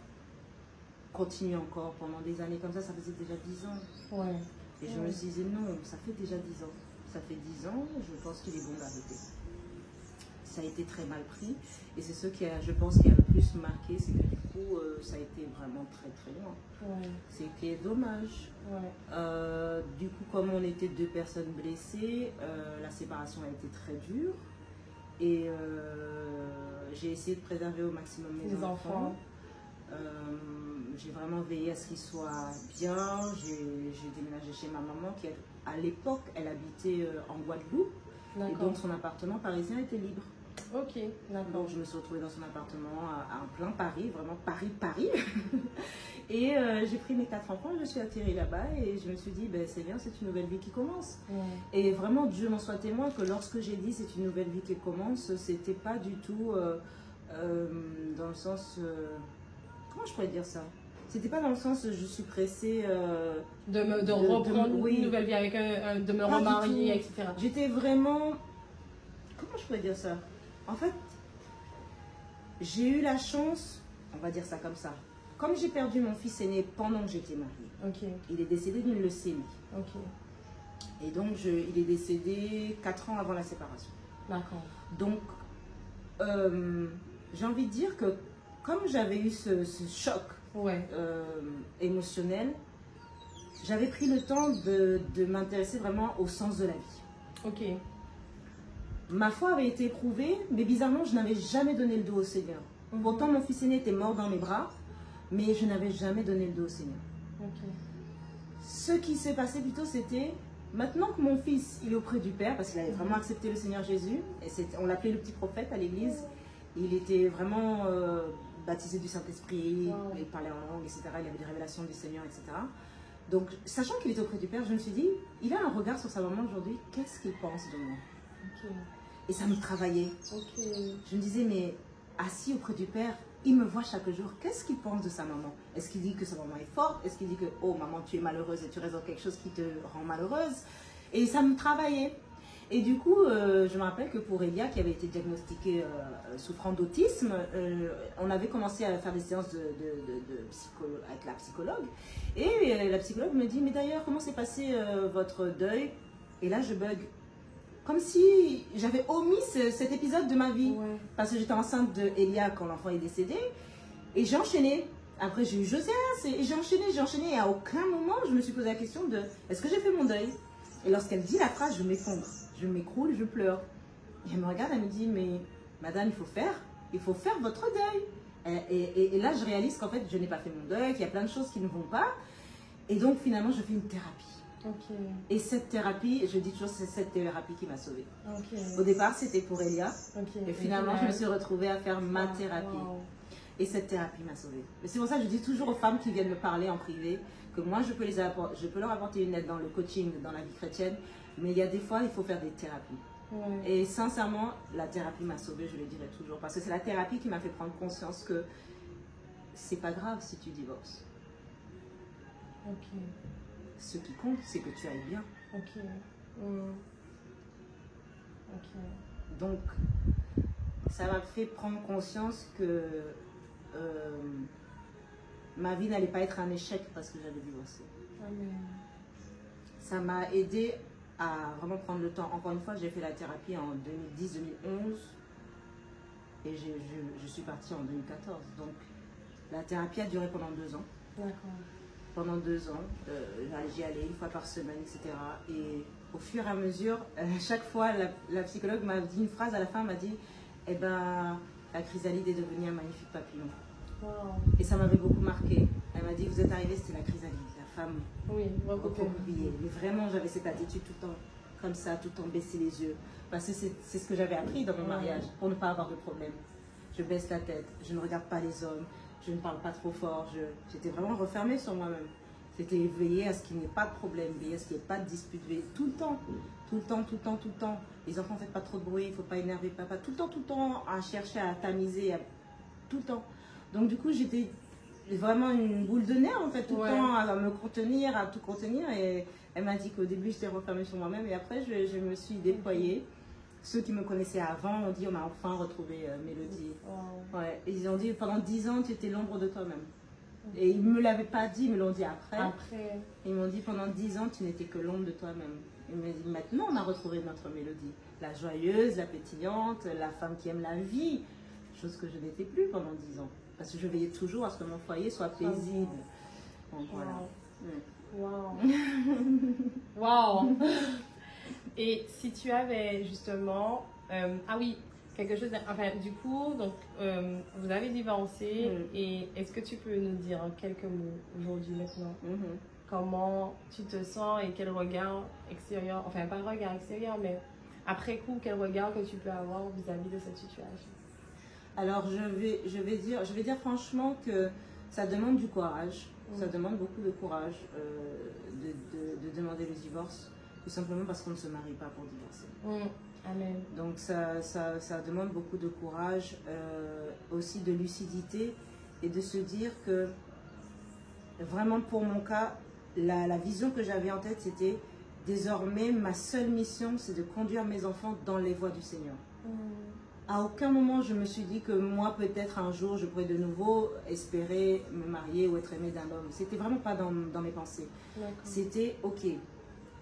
continuer encore pendant des années comme ça. Ça faisait déjà 10 ans. Ouais. Et je me disais, non, ça fait déjà 10 ans. Ça fait 10 ans, je pense qu'il est bon d'arrêter. Ça a été très mal pris. Et c'est ce qui a, je pense, qui a le plus marqué, c'est que du coup, ça a été vraiment très très loin. Ouais. C'est qui est dommage. Ouais. Du coup, comme on était 2 personnes blessées, la séparation a été très dure. Et j'ai essayé de préserver au maximum mes enfants. J'ai vraiment veillé à ce qu'ils soient bien. J'ai déménagé chez ma maman qui, à l'époque, elle habitait en Guadeloupe. Et donc son appartement parisien était libre. Ok, d'accord. Donc je me suis retrouvée dans son appartement à plein Paris, vraiment Paris. Et j'ai pris mes 4 enfants, je suis atterrie là-bas et je me suis dit, ben, c'est bien, c'est une nouvelle vie qui commence. Ouais. Et vraiment, Dieu m'en soit témoin que lorsque j'ai dit c'est une nouvelle vie qui commence, c'était pas du tout dans le sens... comment je pourrais dire ça? C'était pas dans le sens je suis pressée de reprendre oui, une nouvelle vie avec de me remarier, etc. J'étais vraiment... Comment je pourrais dire ça? En fait, j'ai eu la chance, on va dire ça comme ça. Comme j'ai perdu mon fils aîné pendant que j'étais mariée, il est décédé d'une leucémie. Et donc, il est décédé 4 ans avant la séparation. D'accord. Donc, j'ai envie de dire que comme j'avais eu ce choc émotionnel, j'avais pris le temps de m'intéresser vraiment au sens de la vie. Ma foi avait été éprouvée, mais bizarrement, je n'avais jamais donné le dos au Seigneur. Pourtant, mon fils aîné était mort dans mes bras, mais je n'avais jamais donné le dos au Seigneur. Ce qui s'est passé plutôt, c'était, maintenant que mon fils, il est auprès du Père, parce qu'il avait vraiment accepté le Seigneur Jésus, et on l'appelait le petit prophète à l'église, il était vraiment baptisé du Saint-Esprit, il parlait en langue, etc. Il avait des révélations du Seigneur, etc. Donc, sachant qu'il était auprès du Père, je me suis dit, il a un regard sur sa maman aujourd'hui, qu'est-ce qu'il pense de moi? Et ça me travaillait. Je me disais, mais assis auprès du Père, il me voit chaque jour. Qu'est-ce qu'il pense de sa maman? Est-ce qu'il dit que sa maman est forte? Est-ce qu'il dit que, oh maman, tu es malheureuse et tu résous quelque chose qui te rend malheureuse? Et ça me travaillait. Et du coup, je me rappelle que pour Elia, qui avait été diagnostiquée souffrant d'autisme, on avait commencé à faire des séances avec la psychologue. Et la psychologue me dit, mais d'ailleurs, comment s'est passé votre deuil? Et là, je bug. Comme si j'avais omis cet épisode de ma vie. Parce que j'étais enceinte de Elia quand l'enfant est décédé. Et j'ai enchaîné. Après, j'ai eu Josias. Et j'ai enchaîné. Et à aucun moment, je me suis posé la question de est-ce que j'ai fait mon deuil? Et lorsqu'elle dit la phrase, je m'effondre. Je m'écroule, je pleure. Et elle me regarde, elle me dit, mais madame, il faut faire votre deuil. Et là, je réalise qu'en fait, je n'ai pas fait mon deuil, qu'il y a plein de choses qui ne vont pas. Et donc, finalement, je fais une thérapie. Et cette thérapie, je dis toujours, c'est cette thérapie qui m'a sauvée. Au départ, c'était pour Elia. Et finalement, je me suis retrouvée à faire ma thérapie. Et cette thérapie m'a sauvée. Et c'est pour ça que je dis toujours aux femmes qui viennent me parler en privé que moi, je peux leur apporter une aide dans le coaching, dans la vie chrétienne. Mais il y a des fois, il faut faire des thérapies. Et sincèrement, la thérapie m'a sauvée, je le dirai toujours. Parce que c'est la thérapie qui m'a fait prendre conscience que c'est pas grave si tu divorces. Ce qui compte, c'est que tu ailles bien. Donc, ça m'a fait prendre conscience que ma vie n'allait pas être un échec parce que j'avais divorcé. Ça m'a aidé à vraiment prendre le temps. Encore une fois, j'ai fait la thérapie en 2010-2011 et je suis partie en 2014. Donc, la thérapie a duré pendant 2 ans. Pendant 2 ans, j'y allais 1 fois par semaine, etc. Et au fur et à mesure, chaque fois, la psychologue m'a dit une phrase à la fin, elle m'a dit, eh ben, la chrysalide est devenue un magnifique papillon. Et ça m'avait beaucoup marqué. Elle m'a dit, vous êtes arrivée, c'était la chrysalide, la femme recroquevillée. Mais vraiment, j'avais cette attitude tout le temps, comme ça, tout le temps baisser les yeux. Parce que c'est ce que j'avais appris dans mon mariage, pour ne pas avoir de problème. Je baisse la tête, je ne regarde pas les hommes. Je ne parle pas trop fort, j'étais vraiment refermée sur moi-même. C'était veiller à ce qu'il n'y ait pas de problème, veiller à ce qu'il n'y ait pas de dispute, veiller tout le temps. Les enfants, ne faites pas trop de bruit, il ne faut pas énerver papa. Tout le temps, à chercher à tamiser, tout le temps. Donc du coup, j'étais vraiment une boule de nerfs en fait, tout le Ouais. temps à me contenir, à tout contenir. Et elle m'a dit qu'au début j'étais refermée sur moi-même et après je me suis déployée. Ceux qui me connaissaient avant ont dit on a enfin retrouvé Mélodie. Wow. Ouais. Et ils ont dit pendant 10 ans tu étais l'ombre de toi-même. Et ils ne me l'avaient pas dit, ils me l'ont dit après. Après. Ils m'ont dit pendant 10 ans tu n'étais que l'ombre de toi-même. Ils m'ont dit maintenant on a retrouvé notre Mélodie. La joyeuse, la pétillante, la femme qui aime la vie. Chose que je n'étais plus pendant 10 ans. Parce que je veillais toujours à ce que mon foyer soit paisible. Donc voilà. Wow. Wow. Et si tu avais justement, ah oui, quelque chose, enfin du coup, donc vous avez divorcé et est-ce que tu peux nous dire en quelques mots aujourd'hui maintenant comment tu te sens et quel regard extérieur, enfin pas regard extérieur, mais après coup, quel regard que tu peux avoir vis-à-vis de cette situation? Alors je vais dire franchement que ça demande du courage, ça demande beaucoup de courage de demander le divorce, tout simplement parce qu'on ne se marie pas pour divorcer. Amen. Donc ça demande beaucoup de courage, aussi de lucidité et de se dire que vraiment pour mon cas, la vision que j'avais en tête c'était désormais ma seule mission c'est de conduire mes enfants dans les voies du Seigneur. À aucun moment je me suis dit que moi peut-être un jour je pourrais de nouveau espérer me marier ou être aimée d'un homme. C'était vraiment pas dans mes pensées. C'était ok,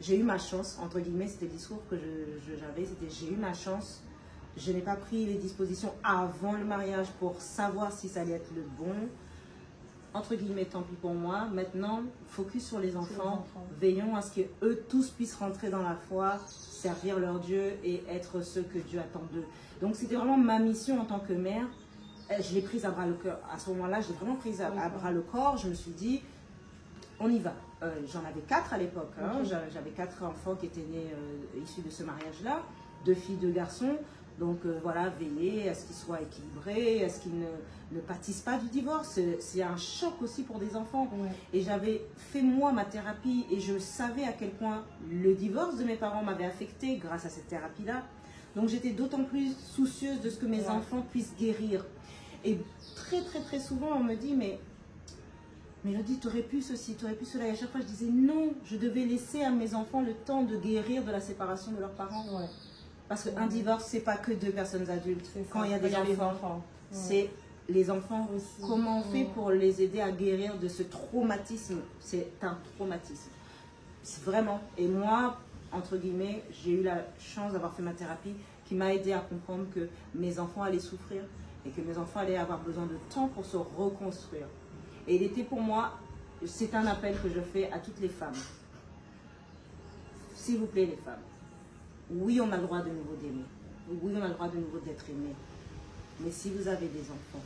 j'ai eu ma chance, entre guillemets, c'était le discours que j'avais, c'était j'ai eu ma chance, je n'ai pas pris les dispositions avant le mariage pour savoir si ça allait être le bon. Entre guillemets, tant pis pour moi. Maintenant, focus sur les enfants. Veillons à ce qu'eux tous puissent rentrer dans la foi, servir leur Dieu et être ceux que Dieu attend d'eux. Donc, c'était vraiment ma mission en tant que mère. Je l'ai prise à bras le corps. À ce moment-là, je l'ai vraiment prise à bras le corps. Je me suis dit, on y va. J'en avais 4 à l'époque. Hein. J'avais 4 enfants qui étaient nés issus de ce mariage-là. 2 filles, 2 garçons. Donc voilà, veiller à ce qu'ils soient équilibrés, à ce qu'ils ne pâtissent pas du divorce. C'est un choc aussi pour des enfants. Et j'avais fait moi ma thérapie et je savais à quel point le divorce de mes parents m'avait affectée grâce à cette thérapie-là. Donc j'étais d'autant plus soucieuse de ce que mes enfants puissent guérir. Et très très très souvent on me dit mais Mélodie, tu aurais pu ceci, tu aurais pu cela. Et à chaque fois je disais non, je devais laisser à mes enfants le temps de guérir de la séparation de leurs parents. Parce qu'un divorce, c'est pas que 2 personnes adultes. Quand il y a des enfants, c'est les enfants aussi. Comment on fait pour les aider à guérir de ce traumatisme? C'est un traumatisme. C'est vraiment. Et moi, entre guillemets, j'ai eu la chance d'avoir fait ma thérapie qui m'a aidé à comprendre que mes enfants allaient souffrir et que mes enfants allaient avoir besoin de temps pour se reconstruire. Et il était pour moi, c'est un appel que je fais à toutes les femmes. S'il vous plaît, les femmes. Oui, on a le droit de nouveau d'aimer. Oui, on a le droit de nouveau d'être aimé. Mais si vous avez des enfants,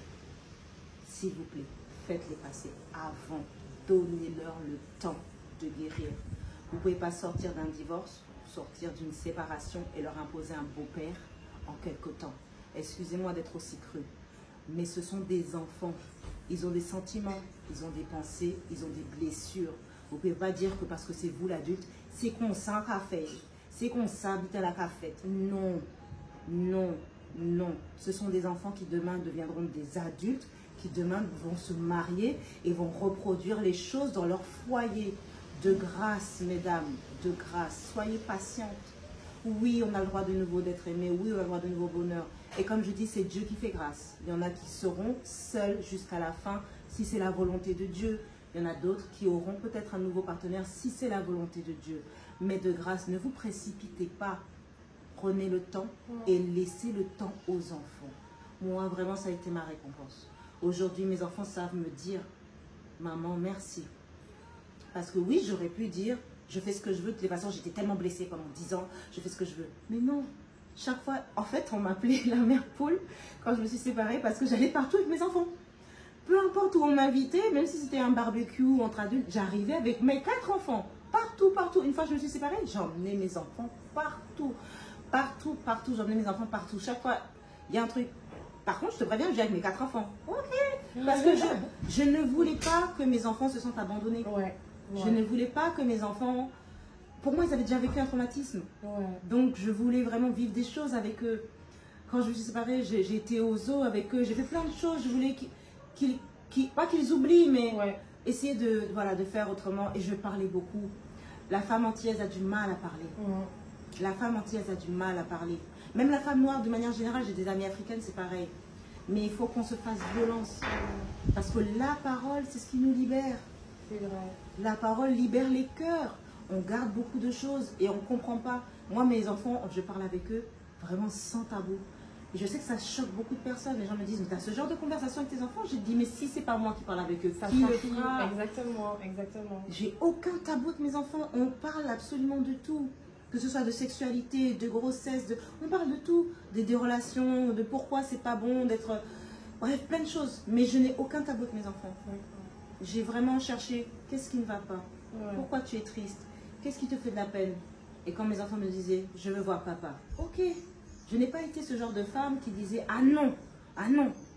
s'il vous plaît, faites-les passer avant. Donnez-leur le temps de guérir. Vous ne pouvez pas sortir d'un divorce, sortir d'une séparation et leur imposer un beau-père en quelque temps. Excusez-moi d'être aussi cru, mais ce sont des enfants. Ils ont des sentiments, ils ont des pensées, ils ont des blessures. Vous ne pouvez pas dire que parce que c'est vous l'adulte, c'est qu'on sent qu'à faire. C'est qu'on s'habite à la cafette. Non, non, non. Ce sont des enfants qui demain deviendront des adultes, qui demain vont se marier et vont reproduire les choses dans leur foyer. De grâce, mesdames, de grâce. Soyez patientes. Oui, on a le droit de nouveau d'être aimé. Oui, on a le droit de nouveau bonheur. Et comme je dis, c'est Dieu qui fait grâce. Il y en a qui seront seuls jusqu'à la fin, si c'est la volonté de Dieu. Il y en a d'autres qui auront peut-être un nouveau partenaire, si c'est la volonté de Dieu. Mais de grâce, ne vous précipitez pas. Prenez le temps et laissez le temps aux enfants. Moi, vraiment, ça a été ma récompense. Aujourd'hui, mes enfants savent me dire, maman, merci. Parce que oui, j'aurais pu dire, je fais ce que je veux. De toute façon, j'étais tellement blessée pendant 10 ans, je fais ce que je veux. Mais non, chaque fois, en fait, on m'appelait la mère poule quand je me suis séparée parce que j'allais partout avec mes enfants. Peu importe où on m'invitait, même si c'était un barbecue entre adultes, j'arrivais avec mes 4 enfants. Partout, partout. Une fois que je me suis séparée, j'emmenais mes enfants partout. Partout, partout. J'emmenais mes enfants partout. Chaque fois, il y a un truc. Par contre, je te préviens, je viens avec mes 4 enfants. Ok. Parce que je ne voulais pas que mes enfants se sentent abandonnés. Je ne voulais pas que mes enfants... Pour moi, ils avaient déjà vécu un traumatisme. Donc, je voulais vraiment vivre des choses avec eux. Quand je me suis séparée, j'ai été au zoo avec eux. J'ai fait plein de choses. Je voulais qu'ils pas qu'ils oublient, mais Ouais. essayer de, voilà, de faire autrement. Et je parlais beaucoup. La femme antillaise a du mal à parler. La femme antillaise a du mal à parler. Même la femme noire, de manière générale, j'ai des amies africaines, c'est pareil. Mais il faut qu'on se fasse violence. Parce que la parole, c'est ce qui nous libère. C'est vrai. La parole libère les cœurs. On garde beaucoup de choses et on ne comprend pas. Moi, mes enfants, je parle avec eux vraiment sans tabou. Et je sais que ça choque beaucoup de personnes. Les gens me disent, mais tu as ce genre de conversation avec tes enfants? J'ai dit, mais si c'est pas moi qui parle avec eux, Ça qui le suffit. fera? Exactement, exactement. J'ai aucun tabou avec mes enfants. On parle absolument de tout. Que ce soit de sexualité, de grossesse, on parle de tout. Des relations, de pourquoi c'est pas bon d'être... Bref, plein de choses. Mais je n'ai aucun tabou avec mes enfants. J'ai vraiment cherché, qu'est-ce qui ne va pas? Pourquoi tu es triste? Qu'est-ce qui te fait de la peine? Et quand mes enfants me disaient, je veux voir papa. Ok. Je n'ai pas été ce genre de femme qui disait, ah non,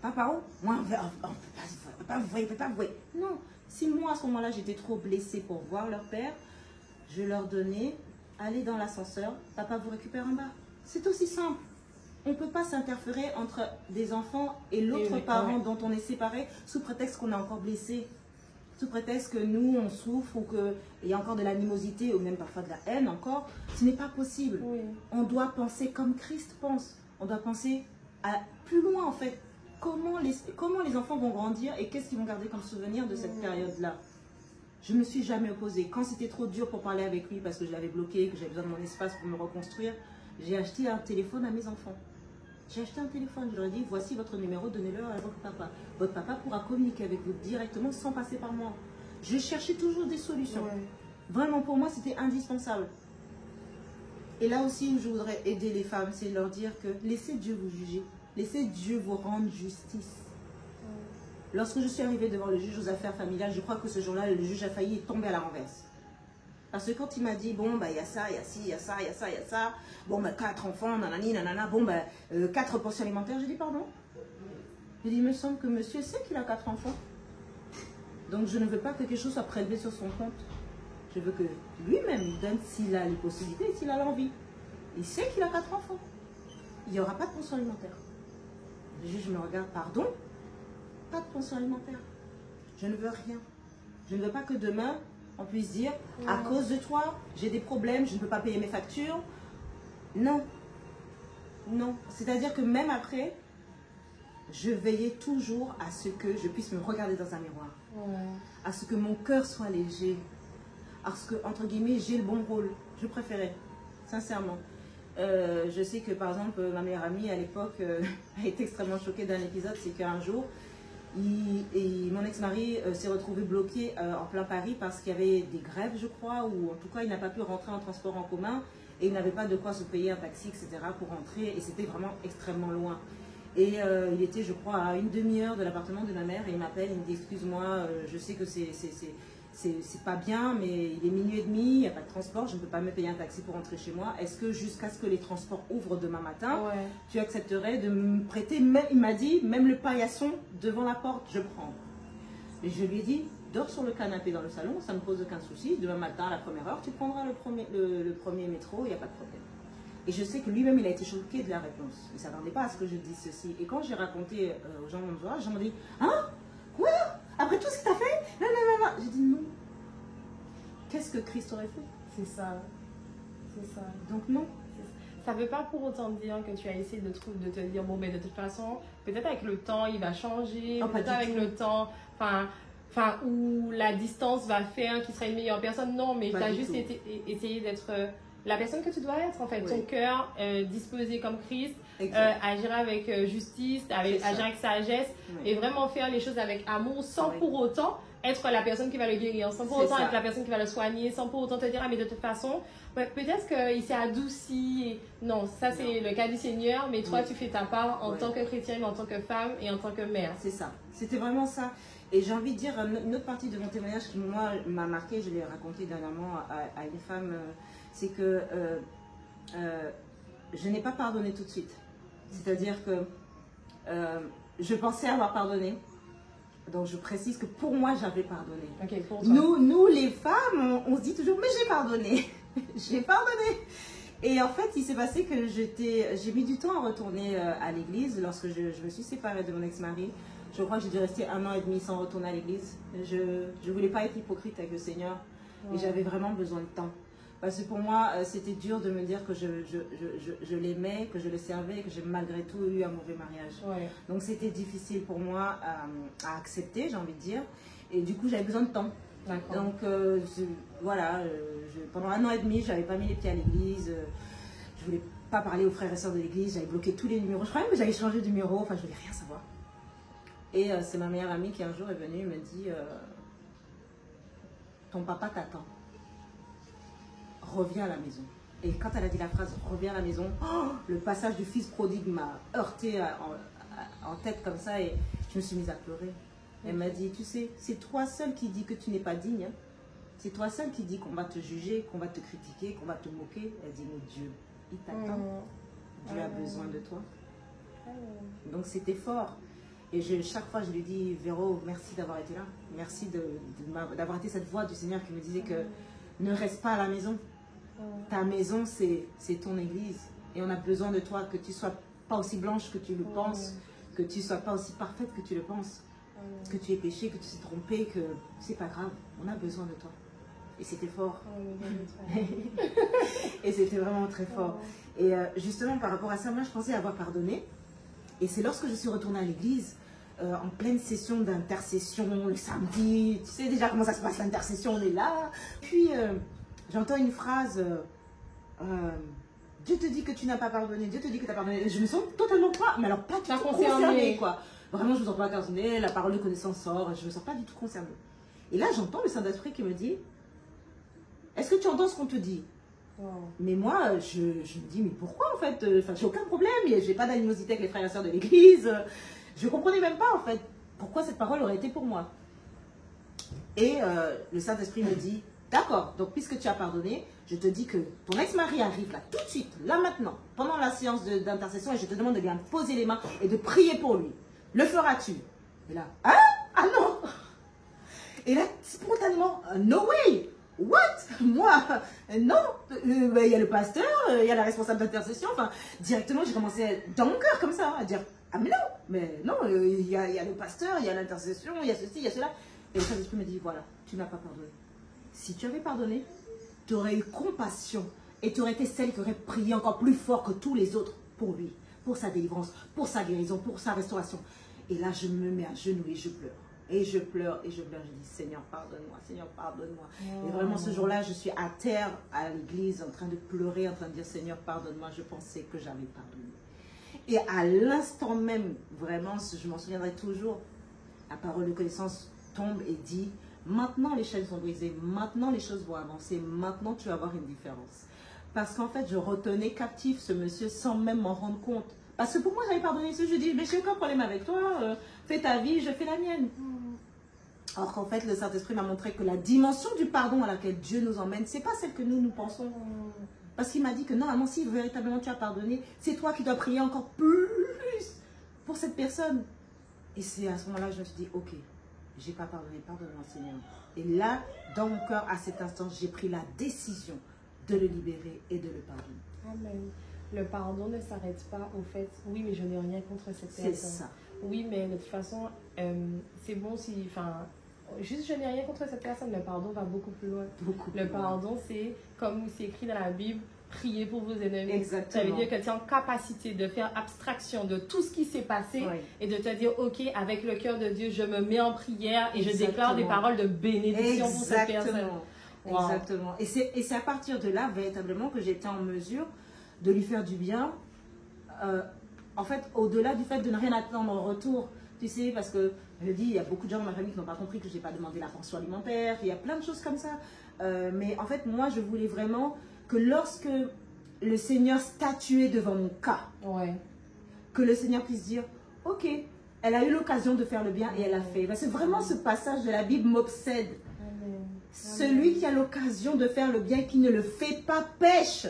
papa où? Moi, papa, vous voyez. Non. Si moi, à ce moment-là, j'étais trop blessée pour voir leur père, je leur donnais, allez dans l'ascenseur, papa vous récupère en bas. C'est aussi simple. On ne peut pas s'interférer entre des enfants et l'autre parent dont on est séparé sous prétexte qu'on est encore blessé. Sous prétexte que nous, on souffre ou qu'il y a encore de l'animosité ou même parfois de la haine encore. Ce n'est pas possible. Oui. On doit penser comme Christ pense. On doit penser plus loin en fait. Comment les enfants vont grandir et qu'est-ce qu'ils vont garder comme souvenir de cette période-là. Je ne me suis jamais opposée. Quand c'était trop dur pour parler avec lui parce que je l'avais bloqué, que j'avais besoin de mon espace pour me reconstruire, j'ai acheté un téléphone à mes enfants. J'ai acheté un téléphone, je leur ai dit, voici votre numéro, donnez-le à votre papa. Votre papa pourra communiquer avec vous directement sans passer par moi. Je cherchais toujours des solutions. Vraiment, pour moi, c'était indispensable. Et là aussi où je voudrais aider les femmes, c'est leur dire que laissez Dieu vous juger. Laissez Dieu vous rendre justice. Lorsque je suis arrivée devant le juge aux affaires familiales, je crois que ce jour-là, le juge a failli tomber à la renverse. Parce que quand il m'a dit, bon, bah, il y a ça, il y a ci, il y a ça, il y a ça, il y a ça, bon, bah, 4 enfants, nanani, nanana, bon, bah, 4 portions alimentaires, j'ai dit, pardon. J'ai dit, il me semble que monsieur sait qu'il a 4 enfants. Donc, je ne veux pas que quelque chose soit prélevé sur son compte. Je veux que lui-même donne s'il a les possibilités et s'il a l'envie. Il sait qu'il a 4 enfants. Il n'y aura pas de pension alimentaire. Le juge me regarde, pardon? Pas de pension alimentaire. Je ne veux rien. Je ne veux pas que demain, on puisse dire, à cause de toi, j'ai des problèmes, je ne peux pas payer mes factures. Non. Non. C'est-à-dire que même après, je veillais toujours à ce que je puisse me regarder dans un miroir. À ce que mon cœur soit léger. À ce que, entre guillemets, j'ai le bon rôle. Je préférais, sincèrement. Je sais que, par exemple, ma meilleure amie, à l'époque, a été extrêmement choquée d'un épisode. C'est qu'un jour, mon ex-mari s'est retrouvé bloqué en plein Paris parce qu'il y avait des grèves, je crois, ou en tout cas, il n'a pas pu rentrer en transport en commun et il n'avait pas de quoi se payer un taxi, etc. pour rentrer et c'était vraiment extrêmement loin. Et il était, je crois, à une demi-heure de l'appartement de ma mère et il m'appelle, il me dit, excuse-moi, je sais que c'est pas bien, mais il est minuit et demi, il n'y a pas de transport, je ne peux pas me payer un taxi pour rentrer chez moi. Est-ce que jusqu'à ce que les transports ouvrent demain matin, tu accepterais de me prêter, il m'a dit, même le paillasson devant la porte, je prends. Et je lui ai dit, dors sur le canapé dans le salon, ça ne pose aucun souci, demain matin à la première heure, tu prendras le premier métro, il n'y a pas de problème. Et je sais que lui-même, il a été choqué de la réponse. Il ne s'attendait pas à ce que je dise ceci. Et quand j'ai raconté aux gens de mon entourage, les gens m'ont dit, hein? Quoi? Après tout ce que tu as fait? Non, non, non, non. J'ai dit non. Qu'est-ce que Christ aurait fait? C'est ça. C'est ça. Donc non. Ça ne veut pas pour autant dire que tu as essayé de te dire, bon, mais de toute façon, peut-être avec le temps, il va changer, Oh, peut-être avec le temps, où la distance va faire qu'il sera une meilleure personne. Non, mais tu as juste essayé d'être la personne que tu dois être, en fait. Oui. Ton cœur disposé comme Christ, agir avec justice, agir avec sagesse, et vraiment faire les choses avec amour, sans pour autant être la personne qui va le guérir, sans pour autant être la personne qui va le soigner, sans pour autant te dire, ah, mais de toute façon, peut-être qu'il s'est adouci. Non, ça c'est le cas du Seigneur, mais toi tu fais ta part en tant que chrétienne, en tant que femme et en tant que mère. C'est ça, c'était vraiment ça. Et j'ai envie de dire une autre partie de mon témoignage qui moi m'a marqué, je l'ai raconté dernièrement à une femme, c'est que je n'ai pas pardonné tout de suite. C'est-à-dire que je pensais avoir pardonné. Donc je précise que pour moi j'avais pardonné. Okay, pour toi. Nous les femmes, on se dit toujours mais j'ai pardonné. J'ai pardonné. Et en fait il s'est passé que j'ai mis du temps à retourner à l'église lorsque je me suis séparée de mon ex-mari. Je crois que j'ai dû rester 1 an et demi sans retourner à l'église. Je ne voulais pas être hypocrite avec le Seigneur. Et j'avais vraiment besoin de temps. Parce que pour moi, c'était dur de me dire que je l'aimais, que je le servais, que j'ai malgré tout eu un mauvais mariage. Ouais. Donc c'était difficile pour moi à accepter, j'ai envie de dire. Et du coup, j'avais besoin de temps. Donc voilà, pendant 1 an et demi, je n'avais pas mis les pieds à l'église. Je ne voulais pas parler aux frères et sœurs de l'église. J'avais bloqué tous les numéros. Je crois même que j'avais changé de numéro. Enfin, je ne voulais rien savoir. Et c'est ma meilleure amie qui un jour est venue et me dit ton papa t'attend. Reviens à la maison. Et quand elle a dit la phrase reviens à la maison, le passage du fils prodigue m'a heurté en tête comme ça et je me suis mise à pleurer. Elle m'a dit, tu sais, c'est toi seul qui dis que tu n'es pas digne. Hein. C'est toi seul qui dis qu'on va te juger, qu'on va te critiquer, qu'on va te moquer. Elle dit, mais Dieu, il t'attend. Dieu a besoin de toi. Donc c'était fort. Et chaque fois, je lui dis, Véro, merci d'avoir été là. Merci d'avoir été cette voix du Seigneur qui me disait que ne reste pas à la maison. Ta maison, c'est ton église. Et on a besoin de toi, que tu ne sois pas aussi blanche que tu le penses, que tu ne sois pas aussi parfaite que tu le penses, que tu aies péché, que tu t'es trompé, que c'est pas grave. On a besoin de toi. Et c'était fort. Et c'était vraiment très fort. Et justement, par rapport à ça, moi, je pensais avoir pardonné. Et c'est lorsque je suis retournée à l'église, en pleine session d'intercession, le samedi, tu sais déjà comment ça se passe l'intercession, on est là. Puis j'entends une phrase, Dieu te dit que tu n'as pas pardonné, Dieu te dit que tu as pardonné. Et je me sens totalement pas, mais alors pas du tout concernée, quoi. Vraiment, je ne me sens pas concernée, la parole de connaissance sort, je ne me sens pas du tout concernée. Et là, j'entends le Saint-Esprit qui me dit, est-ce que tu entends ce qu'on te dit? Mais moi, je me dis, mais pourquoi en fait? J'ai aucun problème, j'ai pas d'animosité avec les frères et sœurs de l'église. Je comprenais même pas en fait pourquoi cette parole aurait été pour moi. Et le Saint-Esprit me dit, d'accord, donc puisque tu as pardonné, je te dis que ton ex-mari arrive là tout de suite, là maintenant, pendant la séance d'intercession, et je te demande de lui poser les mains et de prier pour lui. Le feras-tu? Et là, hein? Ah non! Et là, spontanément, no way! What? Moi? Non! Il y a le pasteur, il y a la responsable d'intercession. Enfin, directement, j'ai commencé dans mon cœur comme ça, à dire, ah mais non, il y a le pasteur, il y a l'intercession, il y a ceci, il y a cela. Et le Saint-Esprit me dit, voilà, tu n'as pas pardonné. Si tu avais pardonné, tu aurais eu compassion et tu aurais été celle qui aurait prié encore plus fort que tous les autres pour lui, pour sa délivrance, pour sa guérison, pour sa restauration. Et là, je me mets à genoux et je pleure. Et je pleure, et je pleure, je dis, Seigneur, pardonne-moi, Seigneur, pardonne-moi. Et vraiment, ce jour-là, je suis à terre, à l'église, en train de pleurer, en train de dire, Seigneur, pardonne-moi, je pensais que j'avais pardonné. Et à l'instant même, vraiment, je m'en souviendrai toujours, la parole de connaissance tombe et dit, maintenant les chaînes sont brisées, maintenant les choses vont avancer, maintenant tu vas avoir une différence. Parce qu'en fait, je retenais captif ce monsieur sans même m'en rendre compte. Parce que pour moi, j'avais pardonné ce, je dis, mais j'ai aucun problème avec toi, fais ta vie, je fais la mienne. Alors qu'en fait, le Saint-Esprit m'a montré que la dimension du pardon à laquelle Dieu nous emmène, ce n'est pas celle que nous pensons. Parce qu'il m'a dit que normalement, si véritablement tu as pardonné, c'est toi qui dois prier encore plus pour cette personne. Et c'est à ce moment-là que je me suis dit, ok, j'ai pas pardonné, pardonne-moi Seigneur. Et là, dans mon cœur, à cet instant, j'ai pris la décision de le libérer et de le pardonner. Amen. Le pardon ne s'arrête pas au fait, oui, mais je n'ai rien contre cette personne. C'est ça. Oui, mais de toute façon, c'est bon si, enfin, juste je n'ai rien contre cette personne, le pardon va beaucoup plus loin. Le pardon, c'est, comme c'est écrit dans la Bible, priez pour vos ennemis. Exactement. Ça veut dire que tu es en capacité de faire abstraction de tout ce qui s'est passé et de te dire, ok, avec le cœur de Dieu, je me mets en prière et je déclare des paroles de bénédiction pour cette personne. Wow. Exactement. Et c'est à partir de là, véritablement, que j'étais en mesure de lui faire du bien. En fait, au-delà du fait de ne rien attendre en retour, tu sais, parce que je dis, il y a beaucoup de gens dans ma famille qui n'ont pas compris que je n'ai pas demandé la pension alimentaire, il y a plein de choses comme ça. Mais en fait, moi, je voulais vraiment que lorsque le Seigneur statuait devant mon cas, que le Seigneur puisse dire, ok, elle a eu l'occasion de faire le bien et elle a fait. Parce que vraiment, ce passage de la Bible m'obsède. Celui qui a l'occasion de faire le bien, qui ne le fait pas, pêche.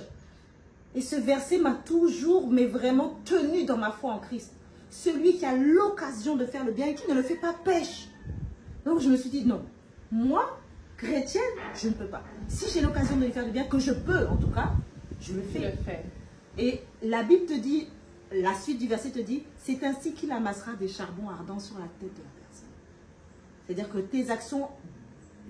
Et ce verset m'a toujours, mais vraiment tenu dans ma foi en Christ. Celui qui a l'occasion de faire le bien et qui ne le fait pas, pêche. Donc je me suis dit, non, moi, chrétienne, je ne peux pas. Si j'ai l'occasion de lui faire le bien, que je peux en tout cas, je le fais. Je le fais. Et la Bible te dit, la suite du verset te dit, c'est ainsi qu'il amassera des charbons ardents sur la tête de la personne. C'est-à-dire que tes actions,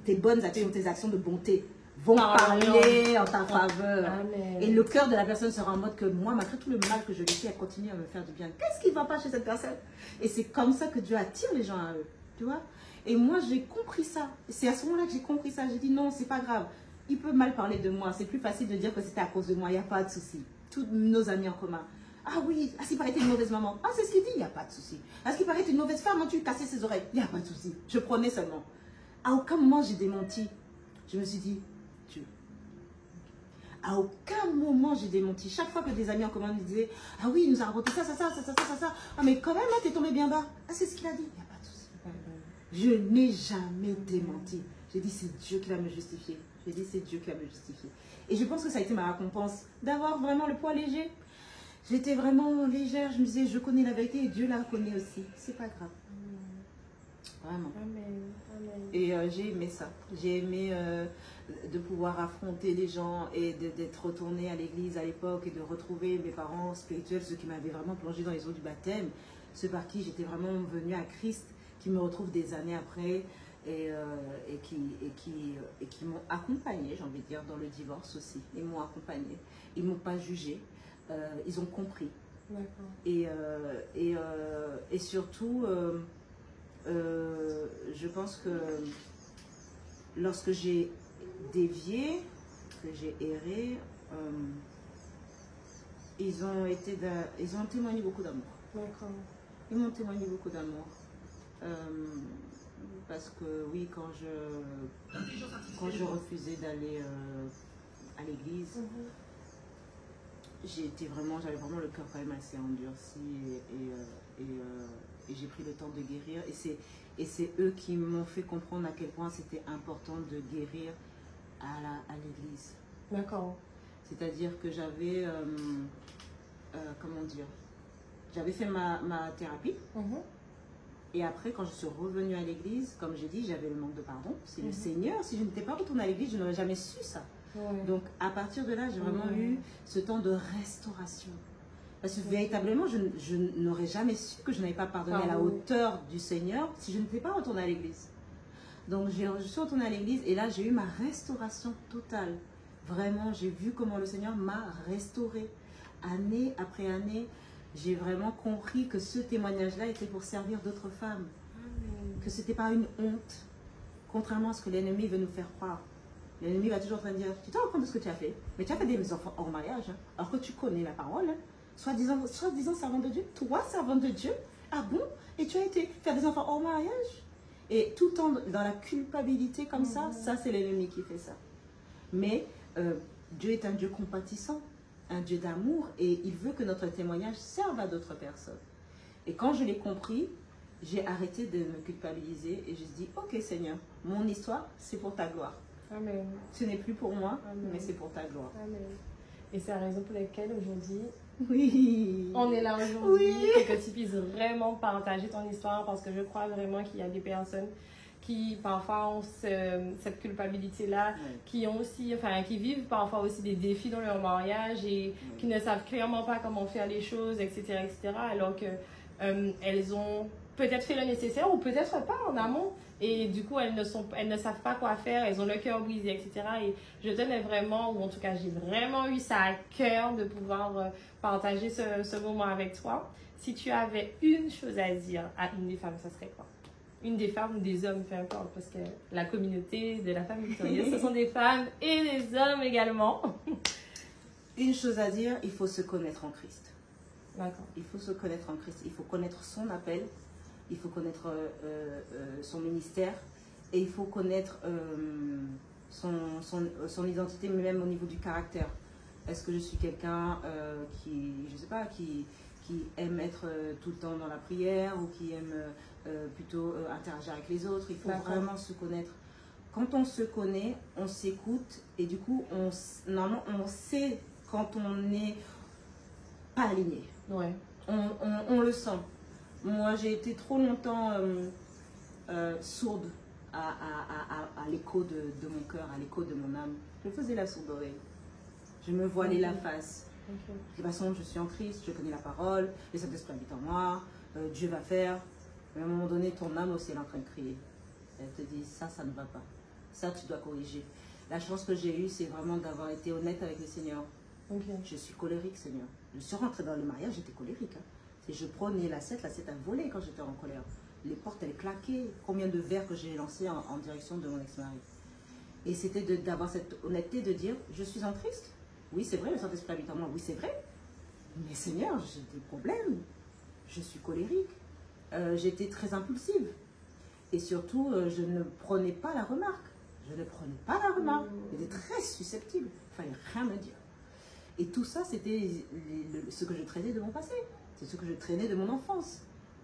tes bonnes actions, tes actions de bonté vont parler en ta faveur. Amen. Et le cœur de la personne sera en mode que moi, malgré tout le mal que je lui fais, elle continue à me faire du bien. Qu'est-ce qui ne va pas chez cette personne? Et c'est comme ça que Dieu attire les gens à eux. Tu vois? Et moi, j'ai compris ça. C'est à ce moment-là que j'ai compris ça. J'ai dit non, c'est pas grave. Il peut mal parler de moi. C'est plus facile de dire que c'était à cause de moi. Il n'y a pas de souci. Tous nos amis en commun. Ah oui, à ce qu'il paraît que t'es une mauvaise maman. Ah, c'est ce qu'il dit, il n'y a pas de souci. À ce qu'il paraît que t'es une mauvaise femme, tu cassais ses oreilles. Il n'y a pas de souci. Je prenais seulement. À aucun moment, j'ai démenti. Je me suis dit, Dieu. À aucun moment, j'ai démenti. Chaque fois que des amis en commun me disaient, ah oui, il nous a raconté ça. Ah, mais quand même, là, t'es tombé bien bas. Ah, c'est ce qu'il a dit. Il n'y a pas de souci. Je n'ai jamais démenti. J'ai dit, c'est Dieu qui va me justifier. J'ai dit, c'est Dieu qui va me justifier. Et je pense que ça a été ma récompense d'avoir vraiment le poids léger. J'étais vraiment légère. Je me disais, je connais la vérité et Dieu la connaît aussi. C'est pas grave. Vraiment. Amen. Amen. Et j'ai aimé ça. J'ai aimé de pouvoir affronter les gens et d'être retournée à l'église à l'époque et de retrouver mes parents spirituels, ceux qui m'avaient vraiment plongé dans les eaux du baptême, ceux par qui j'étais vraiment venue à Christ, qui me retrouvent des années après et qui m'ont accompagnée, j'ai envie de dire, dans le divorce aussi. Ils m'ont accompagnée. Ils ne m'ont pas jugée. Ils ont compris. Et surtout, je pense que lorsque j'ai dévié, que j'ai erré, ils ont témoigné beaucoup d'amour. D'accord. Ils m'ont témoigné beaucoup d'amour. Parce que oui, quand je refusais d'aller à l'église, j'avais vraiment le cœur quand même assez endurci et j'ai pris le temps de guérir. Et c'est eux qui m'ont fait comprendre à quel point c'était important de guérir à l'église. D'accord. C'est-à-dire que j'avais, comment dire, j'avais fait ma thérapie. Et après, quand je suis revenue à l'église, comme j'ai dit, j'avais le manque de pardon. C'est le Seigneur. Si je n'étais pas retournée à l'église, je n'aurais jamais su ça. Donc, à partir de là, j'ai vraiment eu ce temps de restauration. Parce que véritablement, je n'aurais jamais su que je n'avais pas pardonné à la hauteur du Seigneur si je n'étais pas retournée à l'église. Donc, je suis retournée à l'église et là, j'ai eu ma restauration totale. Vraiment, j'ai vu comment le Seigneur m'a restaurée. Année après année, j'ai vraiment compris que ce témoignage-là était pour servir d'autres femmes. Que ce n'était pas une honte, contrairement à ce que l'ennemi veut nous faire croire. L'ennemi va toujours en train de dire, tu te rends compte de ce que tu as fait, mais tu as fait des enfants hors mariage, hein, alors que tu connais la parole, hein, soi-disant servante de Dieu, toi servante de Dieu, ah bon? Et tu as été faire des enfants hors mariage? Et tout le temps dans la culpabilité comme ça c'est l'ennemi qui fait ça. Mais Dieu est un Dieu compatissant, un Dieu d'amour, et il veut que notre témoignage serve à d'autres personnes. Et quand je l'ai compris, j'ai arrêté de me culpabiliser et j'ai dit, ok Seigneur, mon histoire, c'est pour ta gloire. Amen. Ce n'est plus pour moi, mais c'est pour ta gloire. Amen. Et c'est la raison pour laquelle aujourd'hui, on est là aujourd'hui, et que tu puisses vraiment partager ton histoire, parce que je crois vraiment qu'il y a des personnes qui parfois ont cette culpabilité-là, qui vivent parfois aussi des défis dans leur mariage et qui ne savent clairement pas comment faire les choses, etc., alors que elles ont peut-être fait le nécessaire ou peut-être pas en amont. Et du coup, elles ne savent pas quoi faire, elles ont le cœur brisé, etc. Et je tenais vraiment, ou en tout cas, j'ai vraiment eu ça à cœur de pouvoir partager ce moment avec toi. Si tu avais une chose à dire à une des femmes, ça serait quoi? Une des femmes ou des hommes, peu importe, parce que la communauté de la femme victorieuse, ce sont des femmes et des hommes également. Une chose à dire, il faut se connaître en Christ. D'accord. Il faut se connaître en Christ. Il faut connaître son appel. Il faut connaître son ministère et il faut connaître son identité, mais même au niveau du caractère. Est-ce que je suis quelqu'un qui aime être tout le temps dans la prière ou qui aime plutôt interagir avec les autres? Il faut vraiment se connaître. Quand on se connaît, on s'écoute et du coup, normalement, on sait quand on n'est pas aligné. Ouais. On le sent. Moi, j'ai été trop longtemps sourde à l'écho de mon cœur, à l'écho de mon âme. Je faisais la sourde oreille. Je me voilais la face. Ok. De toute façon, je suis en Christ, je connais la parole, le Saint-Esprit habite en moi, Dieu va faire. Mais à un moment donné, ton âme aussi elle est en train de crier. Elle te dit, ça ne va pas. Ça, tu dois corriger. La chance que j'ai eue, c'est vraiment d'avoir été honnête avec le Seigneur. Ok. Je suis colérique, Seigneur. Je suis rentrée dans le mariage, j'étais colérique. Hein. Si je prenais la 7 a volé quand j'étais en colère. Les portes, elles claquaient. Combien de verres que j'ai lancés en direction de mon ex-mari. Et c'était d'avoir cette honnêteté de dire, je suis en Christ. Oui, c'est vrai, le Saint-Esprit habite en moi. Oui, c'est vrai. Mais Seigneur, j'ai des problèmes. Je suis colérique. J'étais très impulsive. Et surtout, je ne prenais pas la remarque. Je ne prenais pas la remarque. J'étais très susceptible. Il ne fallait rien me dire. Et tout ça, c'était ce que je traînais de mon passé. C'est ce que je traînais de mon enfance.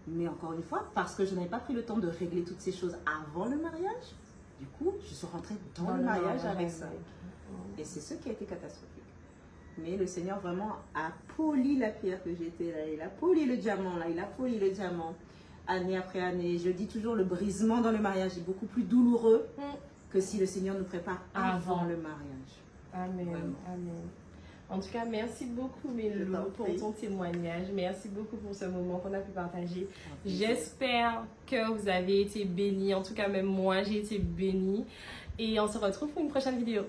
Mais encore une fois, parce que je n'avais pas pris le temps de régler toutes ces choses avant le mariage, du coup, je suis rentrée dans le mariage avec ça. Et c'est ce qui a été catastrophique. Mais le Seigneur vraiment a poli la pierre que j'étais là. Il a poli le diamant là. Il a poli le diamant. Année après année. Je dis toujours, le brisement dans le mariage est beaucoup plus douloureux que si le Seigneur nous prépare avant le mariage. Amen. Vraiment. Amen. En tout cas, merci beaucoup Mélo pour ton témoignage. Merci beaucoup pour ce moment qu'on a pu partager. J'espère que vous avez été bénis. En tout cas, même moi, j'ai été bénie. Et on se retrouve pour une prochaine vidéo.